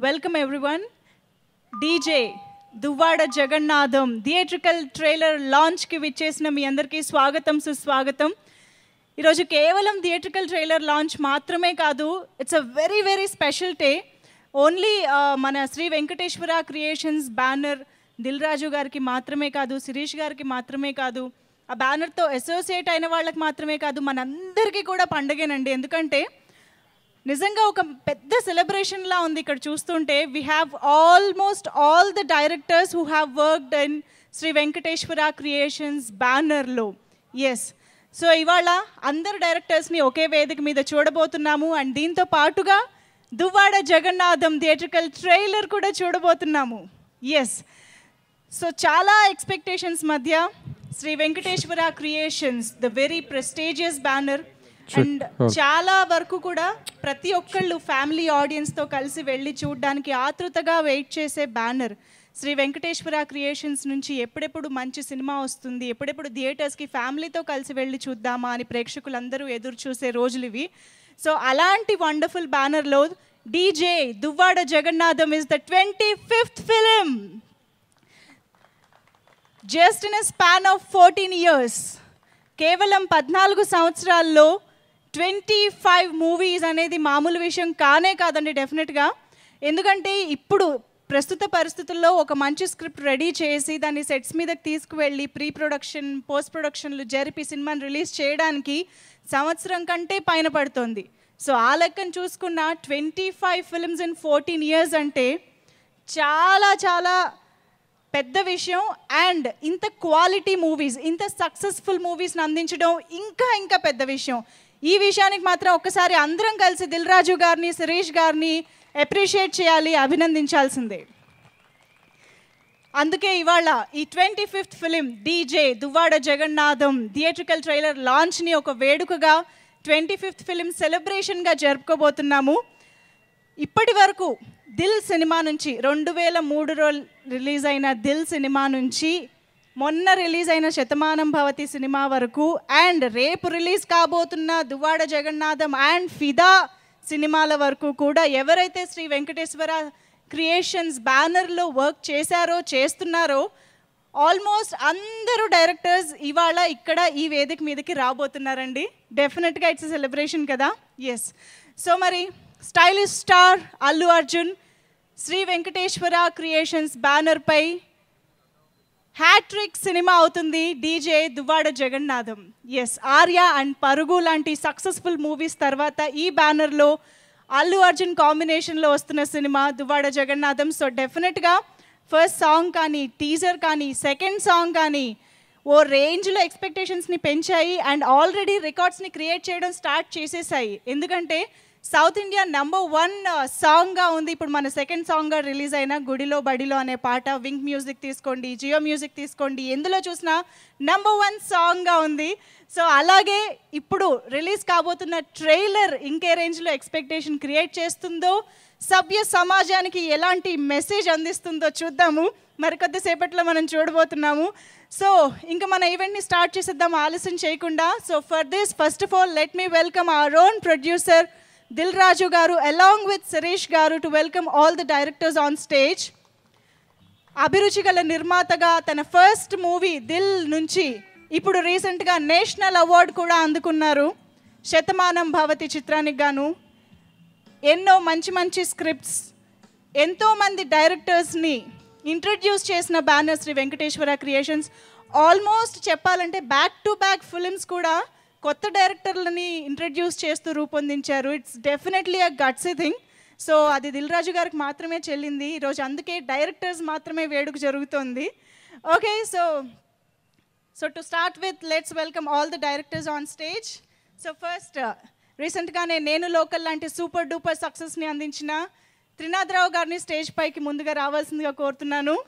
Welcome everyone. DJ Duvvada Jagannadham theatrical trailer లాంచ్కి విచ్చేసిన మీ అందరికీ స్వాగతం, సుస్వాగతం. ఈరోజు కేవలం థియేట్రికల్ ట్రైలర్ లాంచ్ మాత్రమే కాదు, it's a very very special day. Only మన శ్రీ వెంకటేశ్వర క్రియేషన్స్ బ్యానర్ దిల్ రాజు గారికి మాత్రమే కాదు, శిరీష్ గారికి మాత్రమే కాదు, ఆ బ్యానర్తో అసోసియేట్ అయిన వాళ్ళకి మాత్రమే కాదు, మనందరికీ కూడా పండుగేనండి. ఎందుకంటే నిజంగా ఒక పెద్ద సెలబ్రేషన్లా ఉంది ఇక్కడ చూస్తుంటే. We have almost all the directors who have worked in Shri Venkateswara creations బ్యానర్లో. ఎస్, సో ఇవాళ అందరు డైరెక్టర్స్ని ఒకే వేదిక మీద చూడబోతున్నాము. అండ్ దీంతో పాటుగా దువ్వాడ జగన్నాథం థియేట్రికల్ ట్రైలర్ కూడా చూడబోతున్నాము. ఎస్, సో చాలా ఎక్స్పెక్టేషన్స్ మధ్య Shri Venkateswara creations, the very prestigious banner, and చాలా వరకు కూడా ప్రతి ఒక్కళ్ళు ఫ్యామిలీ ఆడియన్స్తో కలిసి వెళ్ళి చూడడానికి ఆతృతగా వెయిట్ చేసే బ్యానర్ శ్రీ వెంకటేశ్వర క్రియేషన్స్ నుంచి ఎప్పుడెప్పుడు మంచి సినిమా వస్తుంది, ఎప్పుడెప్పుడు థియేటర్స్కి ఫ్యామిలీతో కలిసి వెళ్ళి చూద్దామా అని ప్రేక్షకులందరూ ఎదురు చూసే రోజులు ఇవి. సో అలాంటి వండర్ఫుల్ బ్యానర్లో DJ Duvvada Jagannatham is the 25th film. Just in a span of 14 years, కేవలం 14 సంవత్సరాల్లో 25 మూవీస్ అనేది మామూలు విషయం కానే కాదండి డెఫినెట్గా. ఎందుకంటే ఇప్పుడు ప్రస్తుత పరిస్థితుల్లో ఒక మంచి స్క్రిప్ట్ రెడీ చేసి దాన్ని సెట్స్ మీదకి తీసుకువెళ్ళి ప్రీ ప్రొడక్షన్, పోస్ట్ ప్రొడక్షన్లు జరిపి సినిమాని రిలీజ్ చేయడానికి సంవత్సరం కంటే పైన పడుతుంది. సో ఆ లెక్కను చూసుకున్న 25 ఫిల్మ్స్ ఇన్ 14 years అంటే చాలా చాలా పెద్ద విషయం. అండ్ ఇంత క్వాలిటీ మూవీస్, ఇంత సక్సెస్ఫుల్ మూవీస్ని అందించడం ఇంకా ఇంకా పెద్ద విషయం. ఈ విషయానికి మాత్రం ఒక్కసారి అందరం కలిసి దిల్ రాజు గారిని, శిరీష్ గారిని అప్రిషియేట్ చేయాలి, అభినందించాల్సిందే. అందుకే ఇవాళ ఈ 25th film DJ Duvvada Jagannadham theatrical trailer లాంచ్ని ఒక వేడుకగా 25th ఫిలిం సెలబ్రేషన్గా జరుపుకోబోతున్నాము. ఇప్పటి వరకు దిల్ సినిమా నుంచి 2003లో రిలీజ్ అయిన దిల్ సినిమా నుంచి మొన్న రిలీజ్ అయిన శతమానం భవతి సినిమా వరకు, అండ్ రేపు రిలీజ్ కాబోతున్న దువ్వాడ జగన్నాథం అండ్ ఫిదా సినిమాల వరకు కూడా ఎవరైతే శ్రీ వెంకటేశ్వర క్రియేషన్స్ బ్యానర్లో వర్క్ చేశారో, చేస్తున్నారో, ఆల్మోస్ట్ అందరూ డైరెక్టర్స్ ఇవాళ ఇక్కడ ఈ వేదిక మీదకి రాబోతున్నారండి. డెఫినెట్గా ఇట్స్ సెలబ్రేషన్ కదా. ఎస్, సో మరి stylish star Allu Arjun Shri Venkateswara creations బ్యానర్పై హ్యాట్రిక్ సినిమా అవుతుంది DJ Duvvada Jagannadham. Yes, Arya and Parugu లాంటి సక్సెస్ఫుల్ మూవీస్ తర్వాత ఈ బ్యానర్లో అల్లు అర్జున్ కాంబినేషన్లో వస్తున్న సినిమా దువ్వాడ జగన్నాథం. సో డెఫినెట్గా ఫస్ట్ సాంగ్ కానీ, టీజర్ కానీ, సెకండ్ సాంగ్ కానీ ఓ రేంజ్లో ఎక్స్పెక్టేషన్స్ని పెంచాయి అండ్ ఆల్రెడీ రికార్డ్స్ని క్రియేట్ చేయడం స్టార్ట్ చేసేసాయి. ఎందుకంటే సౌత్ ఇండియా #1 సాంగ్గా ఉంది ఇప్పుడు మన సెకండ్ సాంగ్గా రిలీజ్ అయిన గుడిలో బడిలో అనే పాట. వింక్ మ్యూజిక్ తీసుకోండి, జియో మ్యూజిక్ తీసుకోండి, ఎందులో చూసినా #1 సాంగ్గా ఉంది. సో అలాగే ఇప్పుడు రిలీజ్ కాబోతున్న ట్రైలర్ ఇంకే రేంజ్లో ఎక్స్పెక్టేషన్ క్రియేట్ చేస్తుందో, సభ్య సమాజానికి ఎలాంటి మెసేజ్ అందిస్తుందో చూద్దాము. మరికొద్దిసేపట్లో మనం చూడబోతున్నాము. సో ఇంకా మన ఈవెంట్ని స్టార్ట్ చేసేద్దాం ఆలస్యం చేయకుండా. So for this first of all let me welcome our own producer Dil Raju garu along with Shirish garu to welcome all the directors on stage. అభిరుచి గల నిర్మాతగా తన ఫస్ట్ మూవీ దిల్ నుంచి ఇప్పుడు రీసెంట్గా నేషనల్ అవార్డు కూడా అందుకున్నారు. శతమానం భవతి చిత్రానికి గాను ఎన్నో మంచి మంచి స్క్రిప్ట్స్, ఎంతోమంది డైరెక్టర్స్ని ఇంట్రడ్యూస్ చేసిన banner Shri Venkateswara creations. Almost చెప్పాలంటే బ్యాక్ టు బ్యాక్ ఫిలిమ్స్ కూడా కొత్త డైరెక్టర్లని ఇంట్రడ్యూస్ చేస్తూ రూపొందించారు. It's definitely a gutsy thing. So అది దిల్ రాజు గారికి మాత్రమే చెల్లింది ఈరోజు, అందుకే డైరెక్టర్స్ మాత్రమే వేడుక జరుగుతోంది. Okay, so to start with let's welcome all the directors on stage. So first రీసెంట్గానే నేను లోకల్ లాంటి సూపర్ డూపర్ సక్సెస్ని అందించిన త్రినాథరావు గారిని స్టేజ్ పైకి ముందుగా రావాల్సిందిగా కోరుతున్నాను.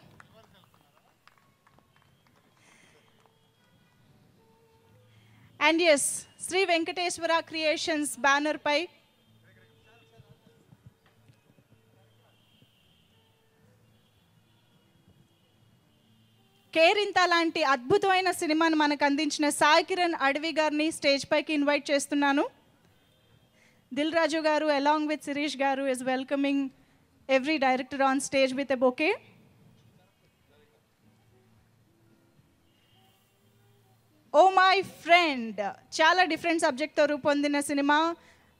And yes, Shri Venkateswara creations బ్యానర్పై కేరింత లాంటి అద్భుతమైన సినిమాను మనకు అందించిన సాయి కిరణ్ అడవి గారిని స్టేజ్ పైకి ఇన్వైట్ చేస్తున్నాను. దిల్ రాజు గారు along with శిరీష్ గారు is welcoming every director on stage with a bouquet. Oh my friend చాలా డిఫరెంట్ సబ్జెక్ట్తో రూపొందిన సినిమా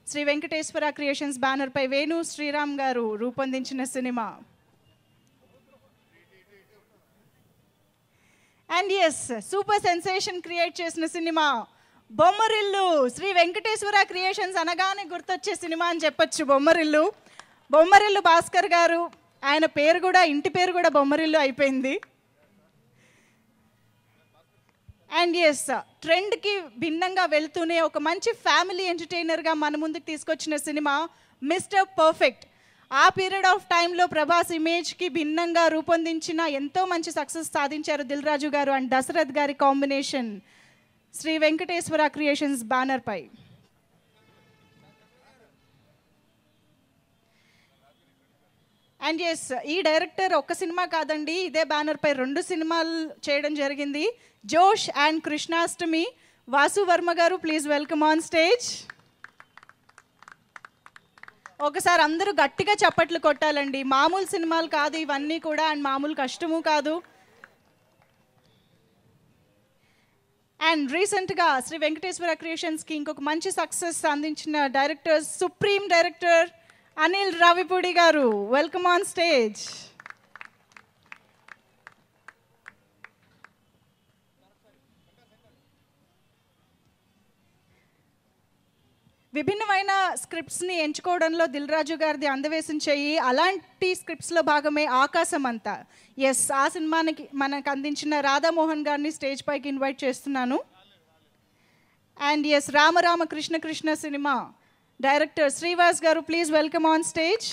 శ్రీ వెంకటేశ్వర క్రియేషన్స్ బ్యానర్పై వేణు శ్రీరామ్ గారు రూపొందించిన సినిమా. And yes, super sensation create చేసిన సినిమా బొమ్మరిల్లు. శ్రీ వెంకటేశ్వర క్రియేషన్స్ అనగానే గుర్తొచ్చే సినిమా అని చెప్పొచ్చు బొమ్మరిల్లు. బొమ్మరిల్లు భాస్కర్ గారు, ఆయన పేరు కూడా, ఇంటి పేరు కూడా బొమ్మరిల్లు అయిపోయింది. అండ్ ఎస్, ట్రెండ్కి భిన్నంగా వెళ్తూనే ఒక మంచి ఫ్యామిలీ ఎంటర్టైనర్గా మన ముందుకు తీసుకొచ్చిన సినిమా మిస్టర్ పర్ఫెక్ట్. ఆ పీరియడ్ ఆఫ్ టైంలో ప్రభాస్ ఇమేజ్కి భిన్నంగా రూపొందించిన ఎంతో మంచి సక్సెస్ సాధించారు దిల్ రాజు గారు అండ్ దశరథ్ గారి కాంబినేషన్ శ్రీ వెంకటేశ్వర క్రియేషన్స్ బ్యానర్పై. అండ్ ఎస్, ఈ డైరెక్టర్ ఒక్క సినిమా కాదండి, ఇదే బ్యానర్పై 2 సినిమాలు చేయడం జరిగింది. జోష్ అండ్ కృష్ణాష్టమి. వాసు వర్మ గారు, ప్లీజ్ వెల్కమ్ ఆన్ స్టేజ్. ఒకసారి అందరూ గట్టిగా చప్పట్లు కొట్టాలండి. మామూలు సినిమాలు కాదు ఇవన్నీ కూడా, అండ్ మామూలు కష్టము కాదు. అండ్ రీసెంట్గా శ్రీ వెంకటేశ్వర క్రియేషన్స్కి ఇంకొక మంచి సక్సెస్ అందించిన director, supreme director Anil Ravipudi గారు, వెల్కమ్ ఆన్ స్టేజ్. విభిన్నమైన స్క్రిప్ట్స్ని ఎంచుకోవడంలో దిల్ రాజు గారిది అందవేసిన చెయ్యి. అలాంటి స్క్రిప్ట్స్లో భాగమే ఆకాశం అంతా. ఎస్, ఆ సినిమానికి మనకు అందించిన రాధామోహన్ గారిని స్టేజ్ పైకి ఇన్వైట్ చేస్తున్నాను. And yes, Ramarama Krishna Krishna cinema director Srivas garu, please welcome on stage.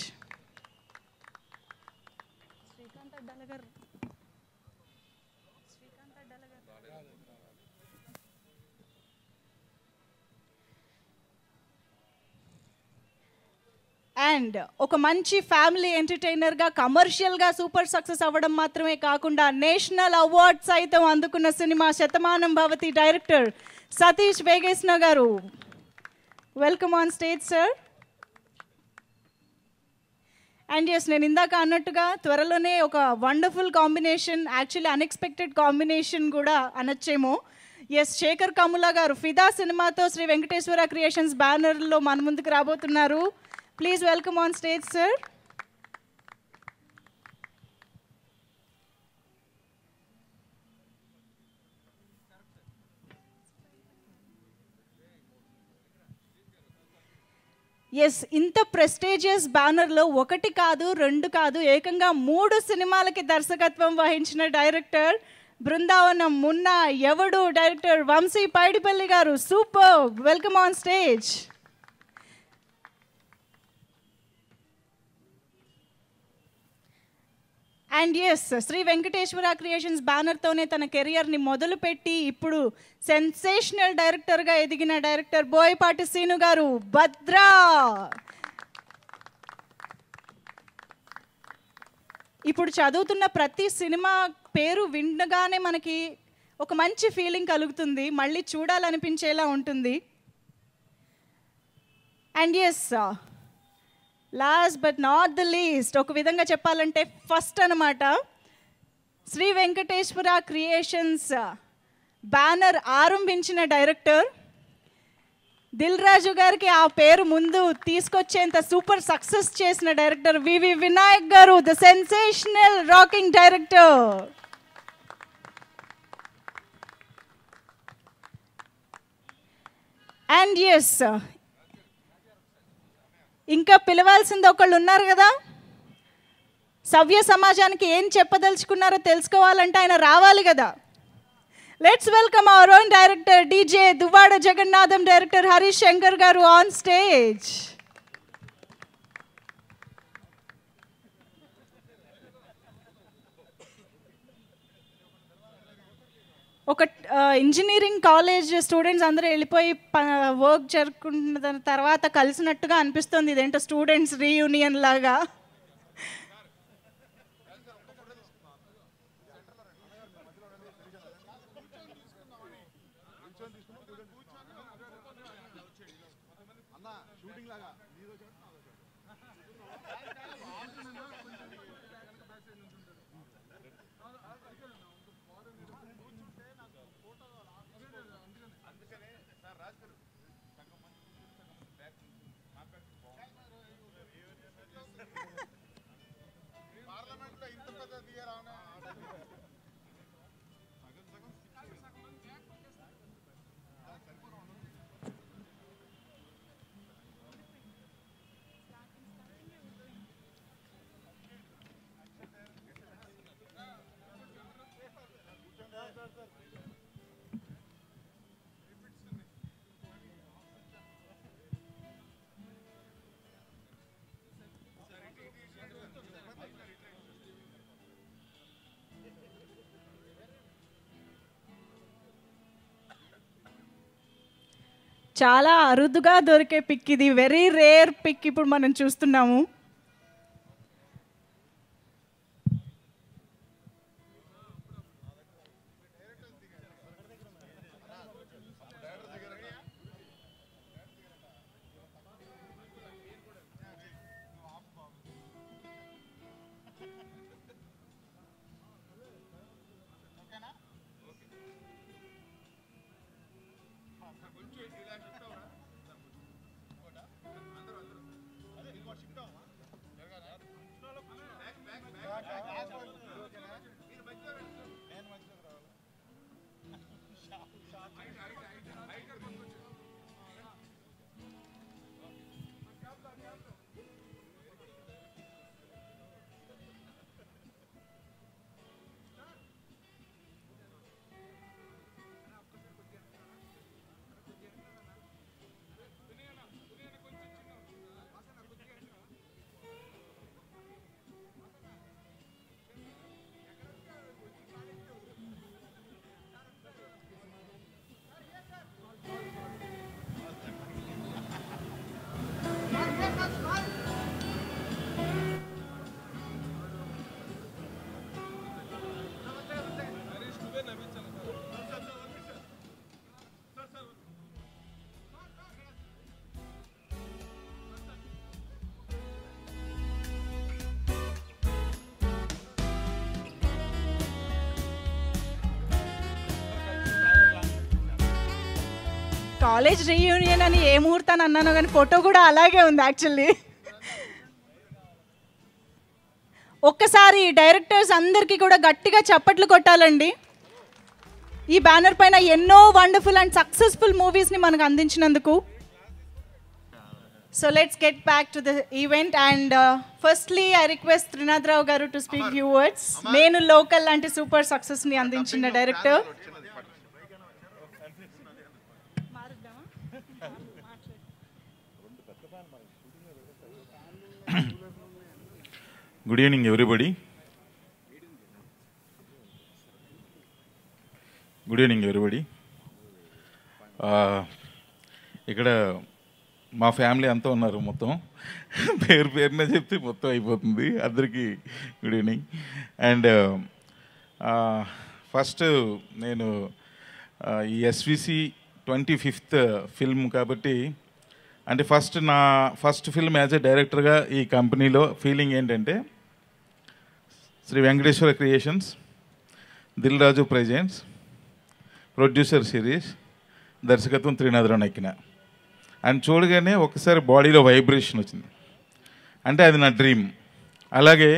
And ఒక మంచి ఫ్యామిలీ ఎంటర్టైనర్గా, కమర్షియల్గా సూపర్ సక్సెస్ అవ్వడం మాత్రమే కాకుండా నేషనల్ అవార్డ్ సైతం అందుకున్న సినిమా శతమానం భవతి డైరెక్టర్ సతీష్ వేగేశ్న గారు, welcome on stage sir. And yes, నేను ఇందాక అన్నట్టుగా త్వరలోనే ఒక wonderful combination, actually unexpected combination కూడా అనొచ్చేమో. ఎస్, శేఖర్ కములా గారు ఫిదా సినిమాతో శ్రీ వెంకటేశ్వర క్రియేషన్స్ బ్యానర్లో మన ముందుకు రాబోతున్నారు. Please welcome on stage sir. Yes, ఇంత ప్రెస్టీజియస్ బ్యానర్లో 1 కాదు 2 కాదు ఏకంగా 3 సినిమాలకి దర్శకత్వం వహించిన డైరెక్టర్ బృందావనం మున్నా ఎవడు director Vamshi Paidipally garu, super, welcome on stage. And yes, Shri Venkateswara creations బ్యానర్తోనే తన కెరియర్ని మొదలుపెట్టి ఇప్పుడు సెన్సేషనల్ డైరెక్టర్గా ఎదిగిన డైరెక్టర్ బోయపాటి సీను గారు, భద్రా. ఇప్పుడు చదువుతున్న ప్రతి సినిమా పేరు వినగానే మనకి ఒక మంచి ఫీలింగ్ కలుగుతుంది, మళ్ళీ చూడాలనిపించేలా ఉంటుంది. And yes, last but not the least, ఒక విధంగా చెప్పాలంటే ఫస్ట్ అనమాట, శ్రీ వెంకటేశ్వర క్రియేషన్స్ బ్యానర్ ఆరంభించిన డైరెక్టర్ దిల్ రాజు గారికి ఆ పేరు ముందు తీసుకొచ్చేంత సూపర్ సక్సెస్ చేసిన director V V Vinayak garu, the sensational rocking director. And yes, ఇంకా పిలవాల్సింది ఒకళ్ళు ఉన్నారు కదా, సవ్య సమాజానికి ఏం చెప్పదలుచుకున్నారో తెలుసుకోవాలంటే ఆయన రావాలి కదా. Let's welcome our own director DJ Duvvada Jagannatham, director Harish Shankar గారు ఆన్ స్టేజ్. ఒక ఇంజనీరింగ్ కాలేజ్ స్టూడెంట్స్ అందరూ వెళ్ళిపోయి వర్క్ జరుపుకుంటున్న తర్వాత కలిసినట్టుగా అనిపిస్తుంది, ఇదేంటో స్టూడెంట్స్ రీయూనియన్ లాగా. చాలా అరుదుగా దొరికే పిక్ ఇది, వెరీ రేర్ పిక్ ఇప్పుడు మనం చూస్తున్నాము. కాలేజ్ రీయూనియన్ అని ఏ ముహూర్తాన్ని అన్నానో కానీ ఫోటో కూడా అలాగే ఉంది యాక్చువల్లీ. ఒక్కసారి డైరెక్టర్స్ అందరికీ కూడా గట్టిగా చప్పట్లు కొట్టాలండి. ఈ బ్యానర్ పైన ఎన్నో వండర్ఫుల్ అండ్ సక్సెస్ఫుల్ మూవీస్ని మనకు అందించినందుకు. So let's get back to the event and firstly I request Trinath Rao garu to speak few words. Nenu local లాంటి సూపర్ సక్సెస్ని అందించిన director. Good evening everybody. Good evening everybody. ఇక్కడ మా ఫ్యామిలీ అంతా ఉన్నారు, మొత్తం పేరునే చెప్తే మొత్తం అయిపోతుంది. అందరికీ గుడ్ ఈవినింగ్. అండ్ ఫస్ట్ నేను ఈ ఎస్విసి 25th ఫిల్మ్ కాబట్టి, అంటే నా ఫస్ట్ ఫిల్మ్ యాజ్ ఎ డైరెక్టర్గా ఈ కంపెనీలో ఫీలింగ్ ఏంటంటే, శ్రీ వెంకటేశ్వర క్రియేషన్స్, దిల్ రాజు ప్రెజెంట్స్, ప్రొడ్యూసర్ సిరీస్, దర్శకత్వం త్రినాథరావు నక్కిన. అని చూడగానే ఒకసారి బాడీలో వైబ్రేషన్ వచ్చింది. అంటే అది నా డ్రీమ్. అలాగే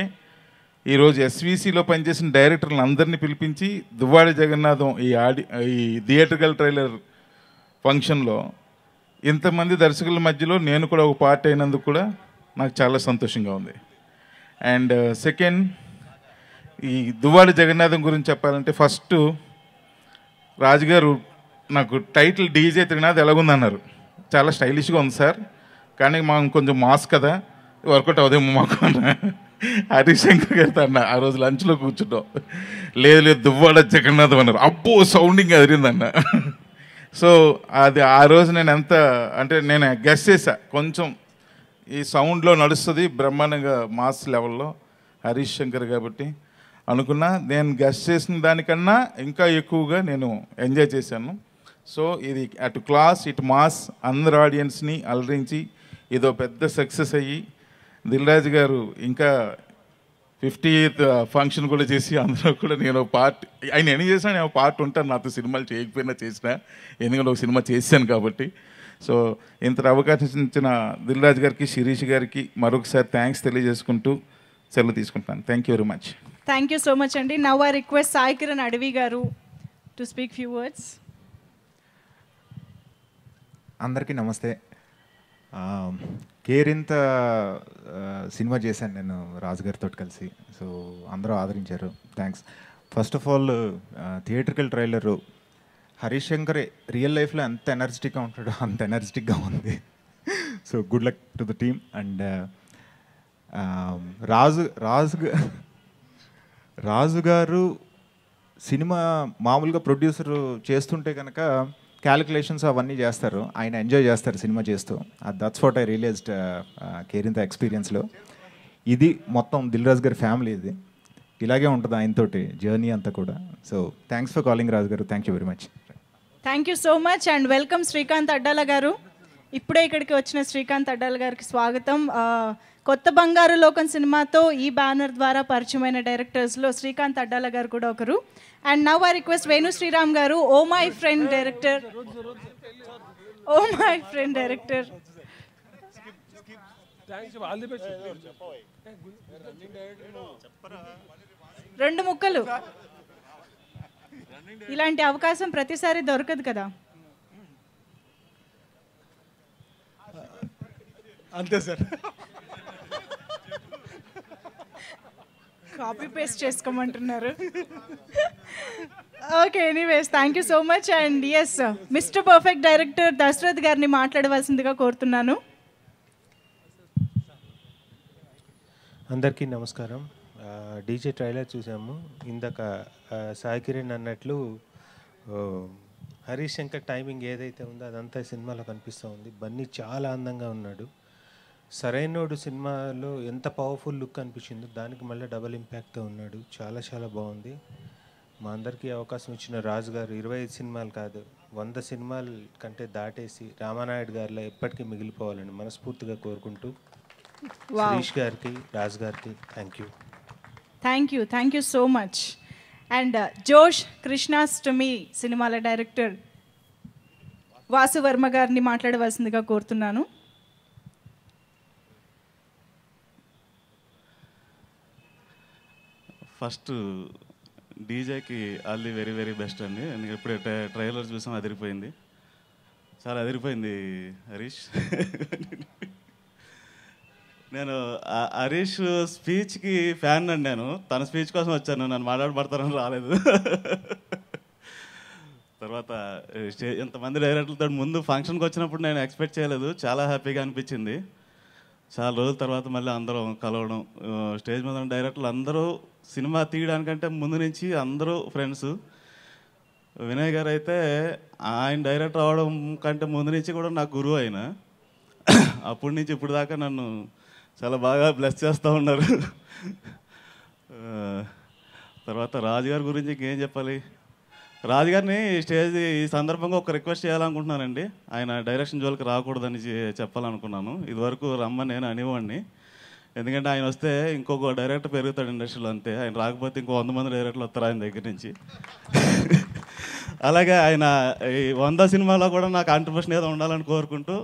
ఈరోజు ఎస్విసిలో పనిచేసిన డైరెక్టర్లను అందరినీ పిలిపించి దువ్వాడ జగన్నాథం ఈ థియేట్రికల్ ట్రైలర్ ఫంక్షన్లో ఇంతమంది దర్శకుల మధ్యలో నేను కూడా ఒక పార్ట్ అయినందుకు కూడా నాకు చాలా సంతోషంగా ఉంది. అండ్ సెకండ్, ఈ దువ్వాడ జగన్నాథం గురించి చెప్పాలంటే, ఫస్ట్ రాజుగారు నాకు టైటిల్ డీజే త్రినాథ్ ఎలాగుందన్నారు. చాలా స్టైలిష్గా ఉంది సార్, కానీ మాకు కొంచెం మాస్ కదా, వర్కౌట్ అవుదేమో మాకు అన్న. హరిశంకర్ గారితో అన్న ఆ రోజు లంచ్లో కూర్చుంటాం. లేదు దువ్వాడ జగన్నాథం అన్నారు. అబ్బో సౌండింగ్ అదిరిందన్న. సో అది ఆ రోజు నేను ఎంత అంటే నేను గెస్ చేశా, కొంచెం ఈ సౌండ్లో నడుస్తుంది బ్రహ్మాండంగా మాస్ లెవెల్లో హరీష్ శంకర్ కాబట్టి అనుకున్నా. నేను గెస్ చేసిన దానికన్నా ఇంకా ఎక్కువగా నేను ఎంజాయ్ చేశాను. సో ఇది అటు క్లాస్ ఇటు మాస్ అందరు ఆడియన్స్ని అలరించి ఇదో పెద్ద సక్సెస్ అయ్యి, దిల్ రాజు గారు ఇంకా 50th ఫంక్షన్ కూడా చేసి అందులో కూడా నేను పార్ట్, ఆయన ఎన్ని చేసినా నేను పార్ట్ ఉంటాను, నాతో సినిమాలు చేయకపోయినా చేసిన, ఎందుకంటే ఒక సినిమా చేశాను కాబట్టి. సో ఇంత అవకాశం ఇచ్చిన దిల్ రాజు గారికి, శిరీష్ గారికి మరొకసారి థ్యాంక్స్ తెలియజేసుకుంటూ సెలవు తీసుకుంటాను. Thank you very much. Thank you so much అండి. Now I request Sai Kiran Adavi garu to speak few words. అందరికీ నమస్తే. కేరింత సినిమా చేశాను నేను రాజు గారితో కలిసి. సో అందరూ ఆదరించారు, thanks. First of all theatrical trailer Harish Shankar real లైఫ్లో ఎంత ఎనర్జెటిక్గా ఉంటాడో అంత ఎనర్జెటిక్గా ఉంది. So good luck to the team. And Raju garu cinema మామూలుగా ప్రొడ్యూసర్ చేస్తుంటే కనుక క్యాలిక్యులేషన్స్ అవన్నీ చేస్తారు, ఆయన ఎంజాయ్ చేస్తారు సినిమా చేస్తూ. That's what I realised Kerintha ఎక్స్పీరియన్స్లో. ఇది మొత్తం దిల్ రాజు గారి ఫ్యామిలీ, ఇది ఇలాగే ఉంటుంది ఆయనతోటి జర్నీ అంతా కూడా. సో థ్యాంక్స్ ఫర్ కాలింగ్ రాజు గారు, thank you very much. Thank you so much and welcome Srikanth Addala గారు. ఇప్పుడే ఇక్కడికి వచ్చిన శ్రీకాంత్ అడ్డాల గారికి స్వాగతం. కొత్త బంగారు లోకం సినిమాతో ఈ బ్యానర్ ద్వారా పరిచయమైన డైరెక్టర్స్లో శ్రీకాంత్ అడ్డాల గారు కూడా ఒకరు. And now I request Venu Sriram garu, oh my friend director. Oh my friend director. రెండు ముక్కలు. ఇలాంటి అవకాశం ప్రతిసారి దొరకదు కదా. అంతే సార్, కాపీ పేస్ట్ చేసుకోమంటున్నారు. Okay, anyways thank you so much. And yes, mister perfect director Dasarath గారిని మాట్లాడవలసిందిగా కోరుతున్నాను. అందరికీ నమస్కారం. డీజే ట్రైలర్ చూసాము ఇందాక. సాయి కిరణ్ అన్నట్లు హరీష్ శంకర్ టైమింగ్ ఏదైతే ఉందో అదంతా సినిమాలో కనిపిస్తూ ఉంది. బన్నీ చాలా అందంగా ఉన్నాడు. సరైనోడు సినిమాలో ఎంత పవర్ఫుల్ లుక్ అనిపించిందో దానికి మళ్ళీ డబుల్ ఇంపాక్ట్తో ఉన్నాడు. చాలా చాలా బాగుంది. మా అందరికీ అవకాశం ఇచ్చిన రాజు గారు 25 సినిమాలు కాదు 100 సినిమాల కంటే దాటేసి రామానాయుడు గారిలో ఎప్పటికీ మిగిలిపోవాలని మనస్ఫూర్తిగా కోరుకుంటూ శిరీష్ గారికి, రాజు గారికి thank you. Thank you so much. And Josh Krishnashtami సినిమాల డైరెక్టర్ వాసు వర్మ గారిని మాట్లాడవలసిందిగా కోరుతున్నాను. ఫస్ట్ డీజేకి all the very very best అండి. ఎందుకంటే ఇప్పుడే ట్రైలర్ చూసాం, అదిరిపోయింది, చాలా అదిరిపోయింది హరీష్. నేను హరీష్ స్పీచ్కి ఫ్యాన్ అండి. నేను తన స్పీచ్ కోసం వచ్చాను, నన్ను మాట్లాడబడతానని రాలేదు. తర్వాత ఇంతమంది డైరెక్టర్లతో ముందు ఫంక్షన్కి వచ్చినప్పుడు నేను ఎక్స్పెక్ట్ చేయలేదు, చాలా హ్యాపీగా అనిపించింది. చాలా రోజుల తర్వాత మళ్ళీ అందరం కలవడం, స్టేజ్ మీద ఉన్న డైరెక్టర్లు అందరూ సినిమా తీయడానికంటే ముందు నుంచి అందరూ ఫ్రెండ్స్. వినయ్ గారు అయితే ఆయన డైరెక్టర్ అవడం కంటే ముందు నుంచి కూడా నాకు గురువు ఆయన. అప్పటి నుంచి ఇప్పుడు దాకా నన్ను చాలా బాగా బ్లెస్ చేస్తూ ఉన్నారు. తర్వాత రాజుగారి గురించి ఇంకేం చెప్పాలి. రాజుగారిని స్టేజ్ ఈ సందర్భంగా ఒక రిక్వెస్ట్ చేయాలనుకుంటున్నానండి. ఆయన డైరెక్షన్ జోలికి రాకూడదని చెప్పాలనుకున్నాను. ఇదివరకు రమ్మని నేను అనేవాడిని, ఎందుకంటే ఆయన వస్తే ఇంకొక డైరెక్టర్ పెరుగుతాడు ఇండస్ట్రీలో, అంతే. ఆయన రాకపోతే ఇంకో 100 మంది డైరెక్టర్లు వస్తారు ఆయన దగ్గర నుంచి. అలాగే ఆయన ఈ 100 సినిమాలో కూడా నా కాంట్రిబ్యూషన్ ఏదో ఉండాలని కోరుకుంటూ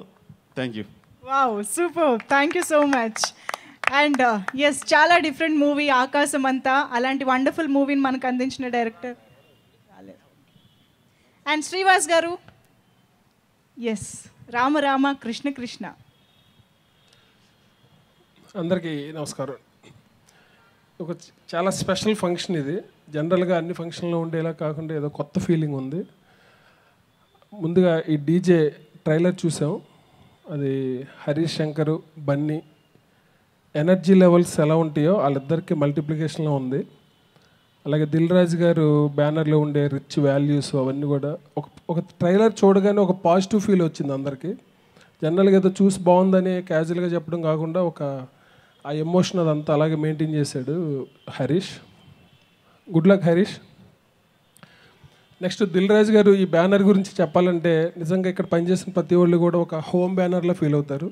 thank you. Wow, super, thank you so much. And yes, చాలా డిఫరెంట్ మూవీ ఆకాశం అంతా. అలాంటి వండర్ఫుల్ మూవీని మనకు అందించిన డైరెక్టర్. అండ్ శ్రీవాస్ గారు, ఎస్, రామ రామ కృష్ణ కృష్ణ. అందరికీ నమస్కారం. ఒక చాలా స్పెషల్ ఫంక్షన్ ఇది. జనరల్గా అన్ని ఫంక్షన్లో ఉండేలా కాకుండా ఏదో కొత్త ఫీలింగ్ ఉంది. ముందుగా ఈ డీజే ట్రైలర్ చూసాం. అది హరీష్ శంకర్, బన్నీ ఎనర్జీ లెవెల్స్ ఎలా ఉంటాయో వాళ్ళిద్దరికి మల్టిప్లికేషన్లో ఉంది. అలాగే దిల్ రాజు గారు బ్యానర్లో ఉండే రిచ్ వాల్యూస్ అవన్నీ కూడా ఒక ట్రైలర్ చూడగానే ఒక పాజిటివ్ ఫీల్ వచ్చింది అందరికీ. జనరల్గా ఏదో చూసి బాగుందని క్యాజువల్గా చెప్పడం కాకుండా ఆ ఎమోషన్ అదంతా అలాగే మెయింటైన్ చేశాడు Harish. Good luck Harish. Next Dil Raju garu ఈ బ్యానర్ గురించి చెప్పాలంటే నిజంగా ఇక్కడ పనిచేసిన ప్రతి వాళ్ళు కూడా ఒక హోమ్ బ్యానర్లో ఫీల్ అవుతారు.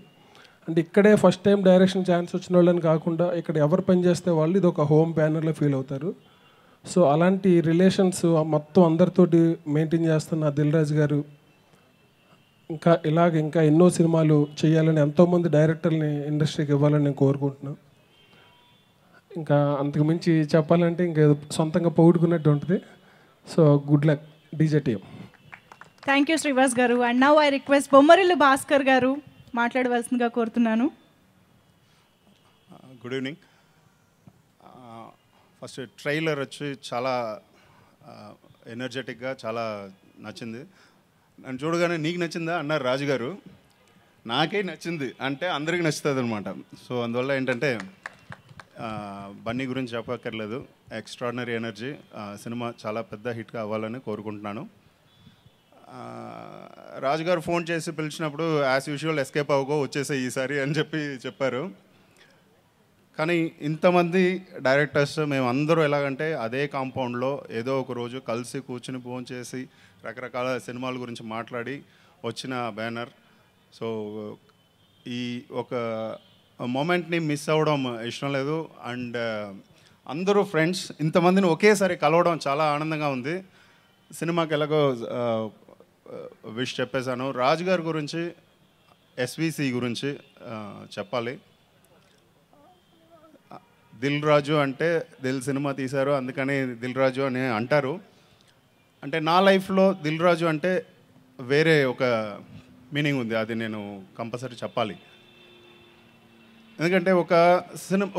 అంటే ఇక్కడే ఫస్ట్ టైం డైరెక్షన్ ఛాన్స్ వచ్చిన వాళ్ళని కాకుండా ఇక్కడ ఎవరు పనిచేస్తే వాళ్ళు ఇది ఒక హోమ్ బ్యానర్లో ఫీల్ అవుతారు. సో అలాంటి రిలేషన్స్ మొత్తం అందరితోటి మెయింటైన్ చేస్తున్న దిల్ రాజు గారు ఇంకా ఎన్నో సినిమాలు చేయాలని, ఎంతోమంది డైరెక్టర్ని ఇండస్ట్రీకి ఇవ్వాలని నేను కోరుకుంటున్నాను. ఇంకా అంతకు మించి చెప్పాలంటే ఇంకా ఏదో సొంతంగా పొగుడుకున్నట్టు ఉంటుంది. So good luck DJ team. Thank you Srivas garu. And now I request Bommarillu Bhaskar garu మాట్లాడవలసిందిగా కోరుతున్నాను. Good evening. ఫస్ట్ ట్రైలర్ వచ్చి చాలా ఎనర్జెటిక్గా చాలా నచ్చింది. నన్ను చూడగానే నీకు నచ్చిందా అన్నారు రాజుగారు. నాకే నచ్చింది అంటే అందరికీ నచ్చుతుంది అనమాట. సో అందువల్ల ఏంటంటే బన్నీ గురించి చెప్పక్కర్లేదు. Extraordinary energy. సినిమా చాలా పెద్ద హిట్గా అవ్వాలని కోరుకుంటున్నాను. రాజుగారు ఫోన్ చేసి పిలిచినప్పుడు యాజ్ యూజువల్ ఎస్కేప్ అవ్వకో వచ్చేసే ఈసారి అని చెప్పారు. కానీ ఇంతమంది డైరెక్టర్స్ మేము అందరూ ఎలాగంటే అదే కాంపౌండ్లో ఏదో ఒక రోజు కలిసి కూర్చుని ఫోన్ చేసి రకరకాల సినిమాల గురించి మాట్లాడి వచ్చిన బ్యానర్. సో ఈ ఒక మూమెంట్ని మిస్ అవ్వడం ఇష్టం లేదు. అండ్ అందరూ ఫ్రెండ్స్ ఇంతమందిని ఒకేసారి కలవడం చాలా ఆనందంగా ఉంది. సినిమాకి ఎలాగో విష్ చెప్పేశాను. రాజుగారి గురించి ఎస్విసి గురించి చెప్పాలి. దిల్ రాజు అంటే దిల్ సినిమా తీశారు అందుకని దిల్ రాజు అని అంటారు. అంటే నా లైఫ్లో దిల్ రాజు అంటే వేరే ఒక మీనింగ్ ఉంది. అది నేను కంపల్సరీ చెప్పాలి. ఎందుకంటే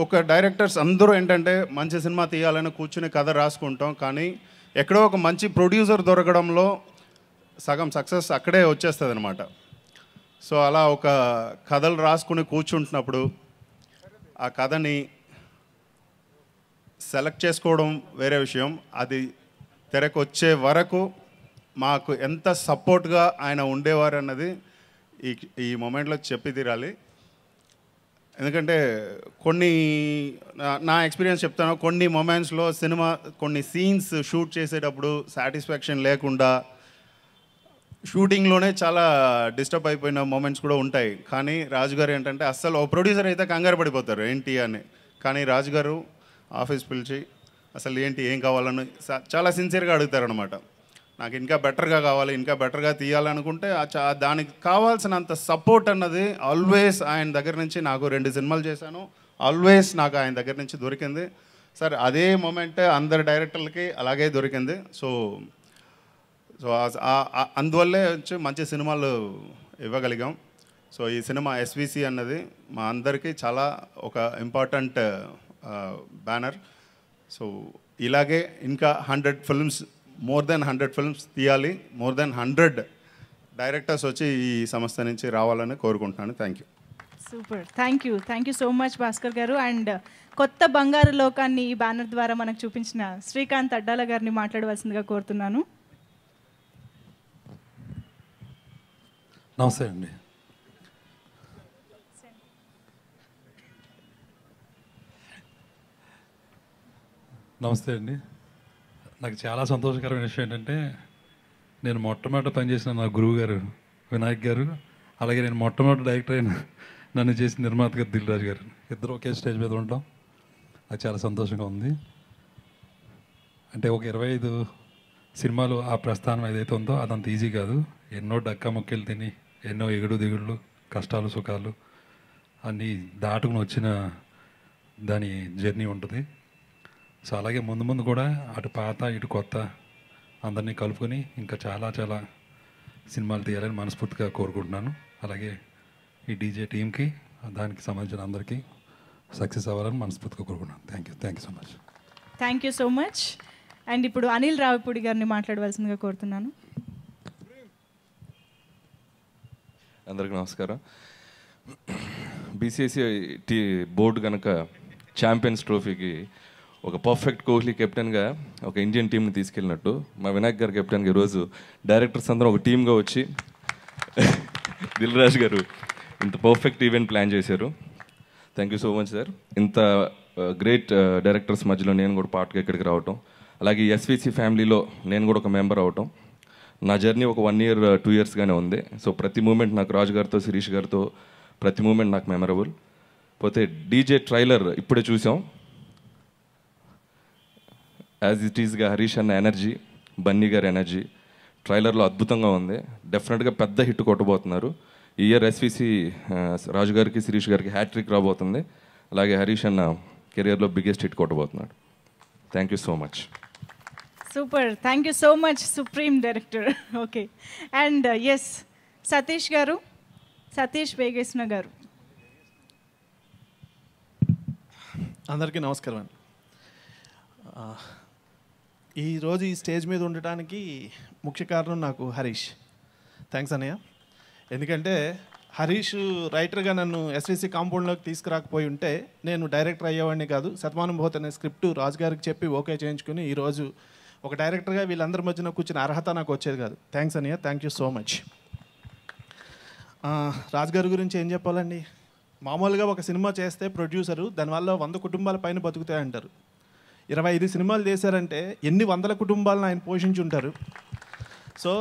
ఒక డైరెక్టర్స్ అందరూ ఏంటంటే మంచి సినిమా తీయాలని కూర్చుని కథ రాసుకుంటాం. కానీ ఎక్కడో ఒక మంచి ప్రొడ్యూసర్ దొరకడంలో సగం సక్సెస్ అక్కడే వచ్చేస్తుంది అనమాట. సో అలా ఒక కథలు రాసుకుని కూర్చుంటున్నప్పుడు ఆ కథని సెలెక్ట్ చేసుకోవడం వేరే విషయం. అది తెరకు వచ్చే వరకు మాకు ఎంత సపోర్ట్గా ఆయన ఉండేవారు అన్నది ఈ మూమెంట్లో చెప్పి తీరాలి. ఎందుకంటే నా ఎక్స్పీరియన్స్ చెప్తాను. కొన్ని మూమెంట్స్లో సినిమా కొన్ని సీన్స్ షూట్ చేసేటప్పుడు సాటిస్ఫాక్షన్ లేకుండా షూటింగ్లోనే చాలా డిస్టర్బ్ అయిపోయిన మూమెంట్స్ కూడా ఉంటాయి. కానీ రాజుగారు ఏంటంటే అస్సలు ఓ ప్రొడ్యూసర్ అయితే కంగారు పడిపోతారు ఏంటి అని. కానీ రాజుగారు ఆఫీస్ పిలిచి అసలు ఏంటి ఏం కావాలని చాలా సిన్సియర్గా అడుగుతారనమాట. నాకు ఇంకా బెటర్గా కావాలి ఇంకా బెటర్గా తీయాలనుకుంటే దానికి కావాల్సినంత సపోర్ట్ అన్నది ఆల్వేస్ ఆయన దగ్గర నుంచి నాకు 2 సినిమాలు చేశాను. ఆల్వేస్ నాకు ఆయన దగ్గర నుంచి దొరికింది. సార్ అదే మూమెంట్ అందరు డైరెక్టర్లకి అలాగే దొరికింది. సో అందువల్లే వచ్చి మంచి సినిమాలు ఇవ్వగలిగాం. సో ఈ సినిమా ఎస్విసి అన్నది మా అందరికీ చాలా ఒక ఇంపార్టెంట్ బ్యానర్. సో ఇలాగే ఇంకా 100 ఫిల్మ్స్ మోర్ దెన్ 100 ఫిల్మ్స్ తీయాలి. మోర్ దెన్ 100 డైరెక్టర్స్ వచ్చి ఈ సంస్థ నుంచి రావాలని కోరుకుంటున్నాను. Thank you. Super. Thank you so much Bhaskar గారు. అండ్ కొత్త బంగారు లోకాన్ని ఈ బ్యానర్ ద్వారా మనకు చూపించిన శ్రీకాంత్ అడ్డాల గారిని మాట్లాడవలసిందిగా కోరుతున్నాను. నమస్తే అండి. నమస్తే అండి. నాకు చాలా సంతోషకరమైన విషయం ఏంటంటే నేను మొట్టమొదట పనిచేసిన నా గురువు గారు వినాయక్ గారు, అలాగే నేను మొట్టమొదటి డైరెక్టర్ అయిన నన్ను చేసిన నిర్మాత గారు దిల్ రాజు గారు, ఇద్దరు ఒకే స్టేజ్ మీద ఉంటాం. నాకు చాలా సంతోషంగా ఉంది. అంటే ఒక 25 సినిమాలు ఆ ప్రస్థానం ఏదైతే ఉందో అదంత ఈజీ కాదు. ఎన్నో డక్కా మొక్కెలు తిని ఎన్నో ఎగుడు దిగుళ్ళు కష్టాలు సుఖాలు అన్నీ దాటుకుని వచ్చిన దాని జర్నీ ఉంటుంది. సో అలాగే ముందు ముందు కూడా అటు పాత ఇటు కొత్త అందరినీ కలుపుకొని ఇంకా చాలా చాలా సినిమాలు తీయాలని మనస్ఫూర్తిగా కోరుకుంటున్నాను. అలాగే ఈ డీజే టీంకి దానికి సంబంధించిన అందరికీ సక్సెస్ అవ్వాలని మనస్ఫూర్తిగా కోరుకుంటున్నాను. Thank you so much. Thank you so much. And ఇప్పుడు అనిల్ రావిపూడి గారిని మాట్లాడవలసిందిగా కోరుతున్నాను. అందరికీ నమస్కారం. బీసీసీ బోర్డు కనుక ఛాంపియన్స్ ట్రోఫీకి ఒక పర్ఫెక్ట్ కోహ్లీ కెప్టెన్గా ఒక ఇండియన్ టీంని తీసుకెళ్ళినట్టు మా వినాయక్ గారు కెప్టెన్గా ఈరోజు డైరెక్టర్స్ అందరం ఒక టీమ్గా వచ్చి దిల్ రాజు గారు ఇంత పర్ఫెక్ట్ ఈవెంట్ ప్లాన్ చేశారు. Thank you so much sir. ఇంత గ్రేట్ డైరెక్టర్స్ మధ్యలో నేను కూడా పార్ట్గా ఇక్కడికి రావటం, అలాగే ఎస్విసి ఫ్యామిలీలో నేను కూడా ఒక మెంబర్ అవటం, నా జర్నీ ఒక 1 year 2 yearsగానే ఉంది. సో ప్రతి మూమెంట్ నాకు రాజు గారితో శిరీష్ గారితో ప్రతి మూమెంట్ నాకు మెమరబుల్. పోతే డీజే ట్రైలర్ ఇప్పుడే చూసాం. యాజ్ ఇట్ ఈస్గా హరీష్ అన్న ఎనర్జీ, బన్నీ గారి ఎనర్జీ ట్రైలర్లో అద్భుతంగా ఉంది. డెఫినెట్గా పెద్ద హిట్ కొట్టబోతున్నారు. ఈ ఇయర్ ఎస్విసి రాజు గారికి శిరీష్ గారికి హ్యాట్రిక్ రాబోతుంది. అలాగే హరీష్ అన్న కెరియర్లో బిగ్గెస్ట్ హిట్ కొట్టబోతున్నాడు. Thank you so much. Super, thank you so much supreme director. Okay, and yes Satish garu, Satish Vegesna గారు. అందరికీ నమస్కారం అండి. ఈరోజు ఈ స్టేజ్ మీద ఉండటానికి ముఖ్య కారణం నాకు హరీష్. థ్యాంక్స్ అన్నయ్య. ఎందుకంటే హరీష్ రైటర్గా నన్ను ఎస్విసి కాంపౌండ్లోకి తీసుకురాకపోయి ఉంటే నేను డైరెక్టర్ అయ్యేవాడిని కాదు. శతమానుభూతి అనే స్క్రిప్ట్ రాజు గారికి చెప్పి ఓకే చేయించుకుని ఈరోజు ఒక డైరెక్టర్గా వీళ్ళందరి మధ్యన కూర్చున్న అర్హత నాకు వచ్చేది కాదు. థ్యాంక్స్ అన్నయ్య, థ్యాంక్ యూ సో మచ్. రాజు గారి గురించి ఏం చెప్పాలండి? మామూలుగా ఒక సినిమా చేస్తే ప్రొడ్యూసరు దానివల్ల 100 కుటుంబాల పైన బతుకుతాయంటారు. 25 సినిమాలు చేశారంటే ఎన్ని వందల కుటుంబాలను ఆయన పోషించి ఉంటారు. సో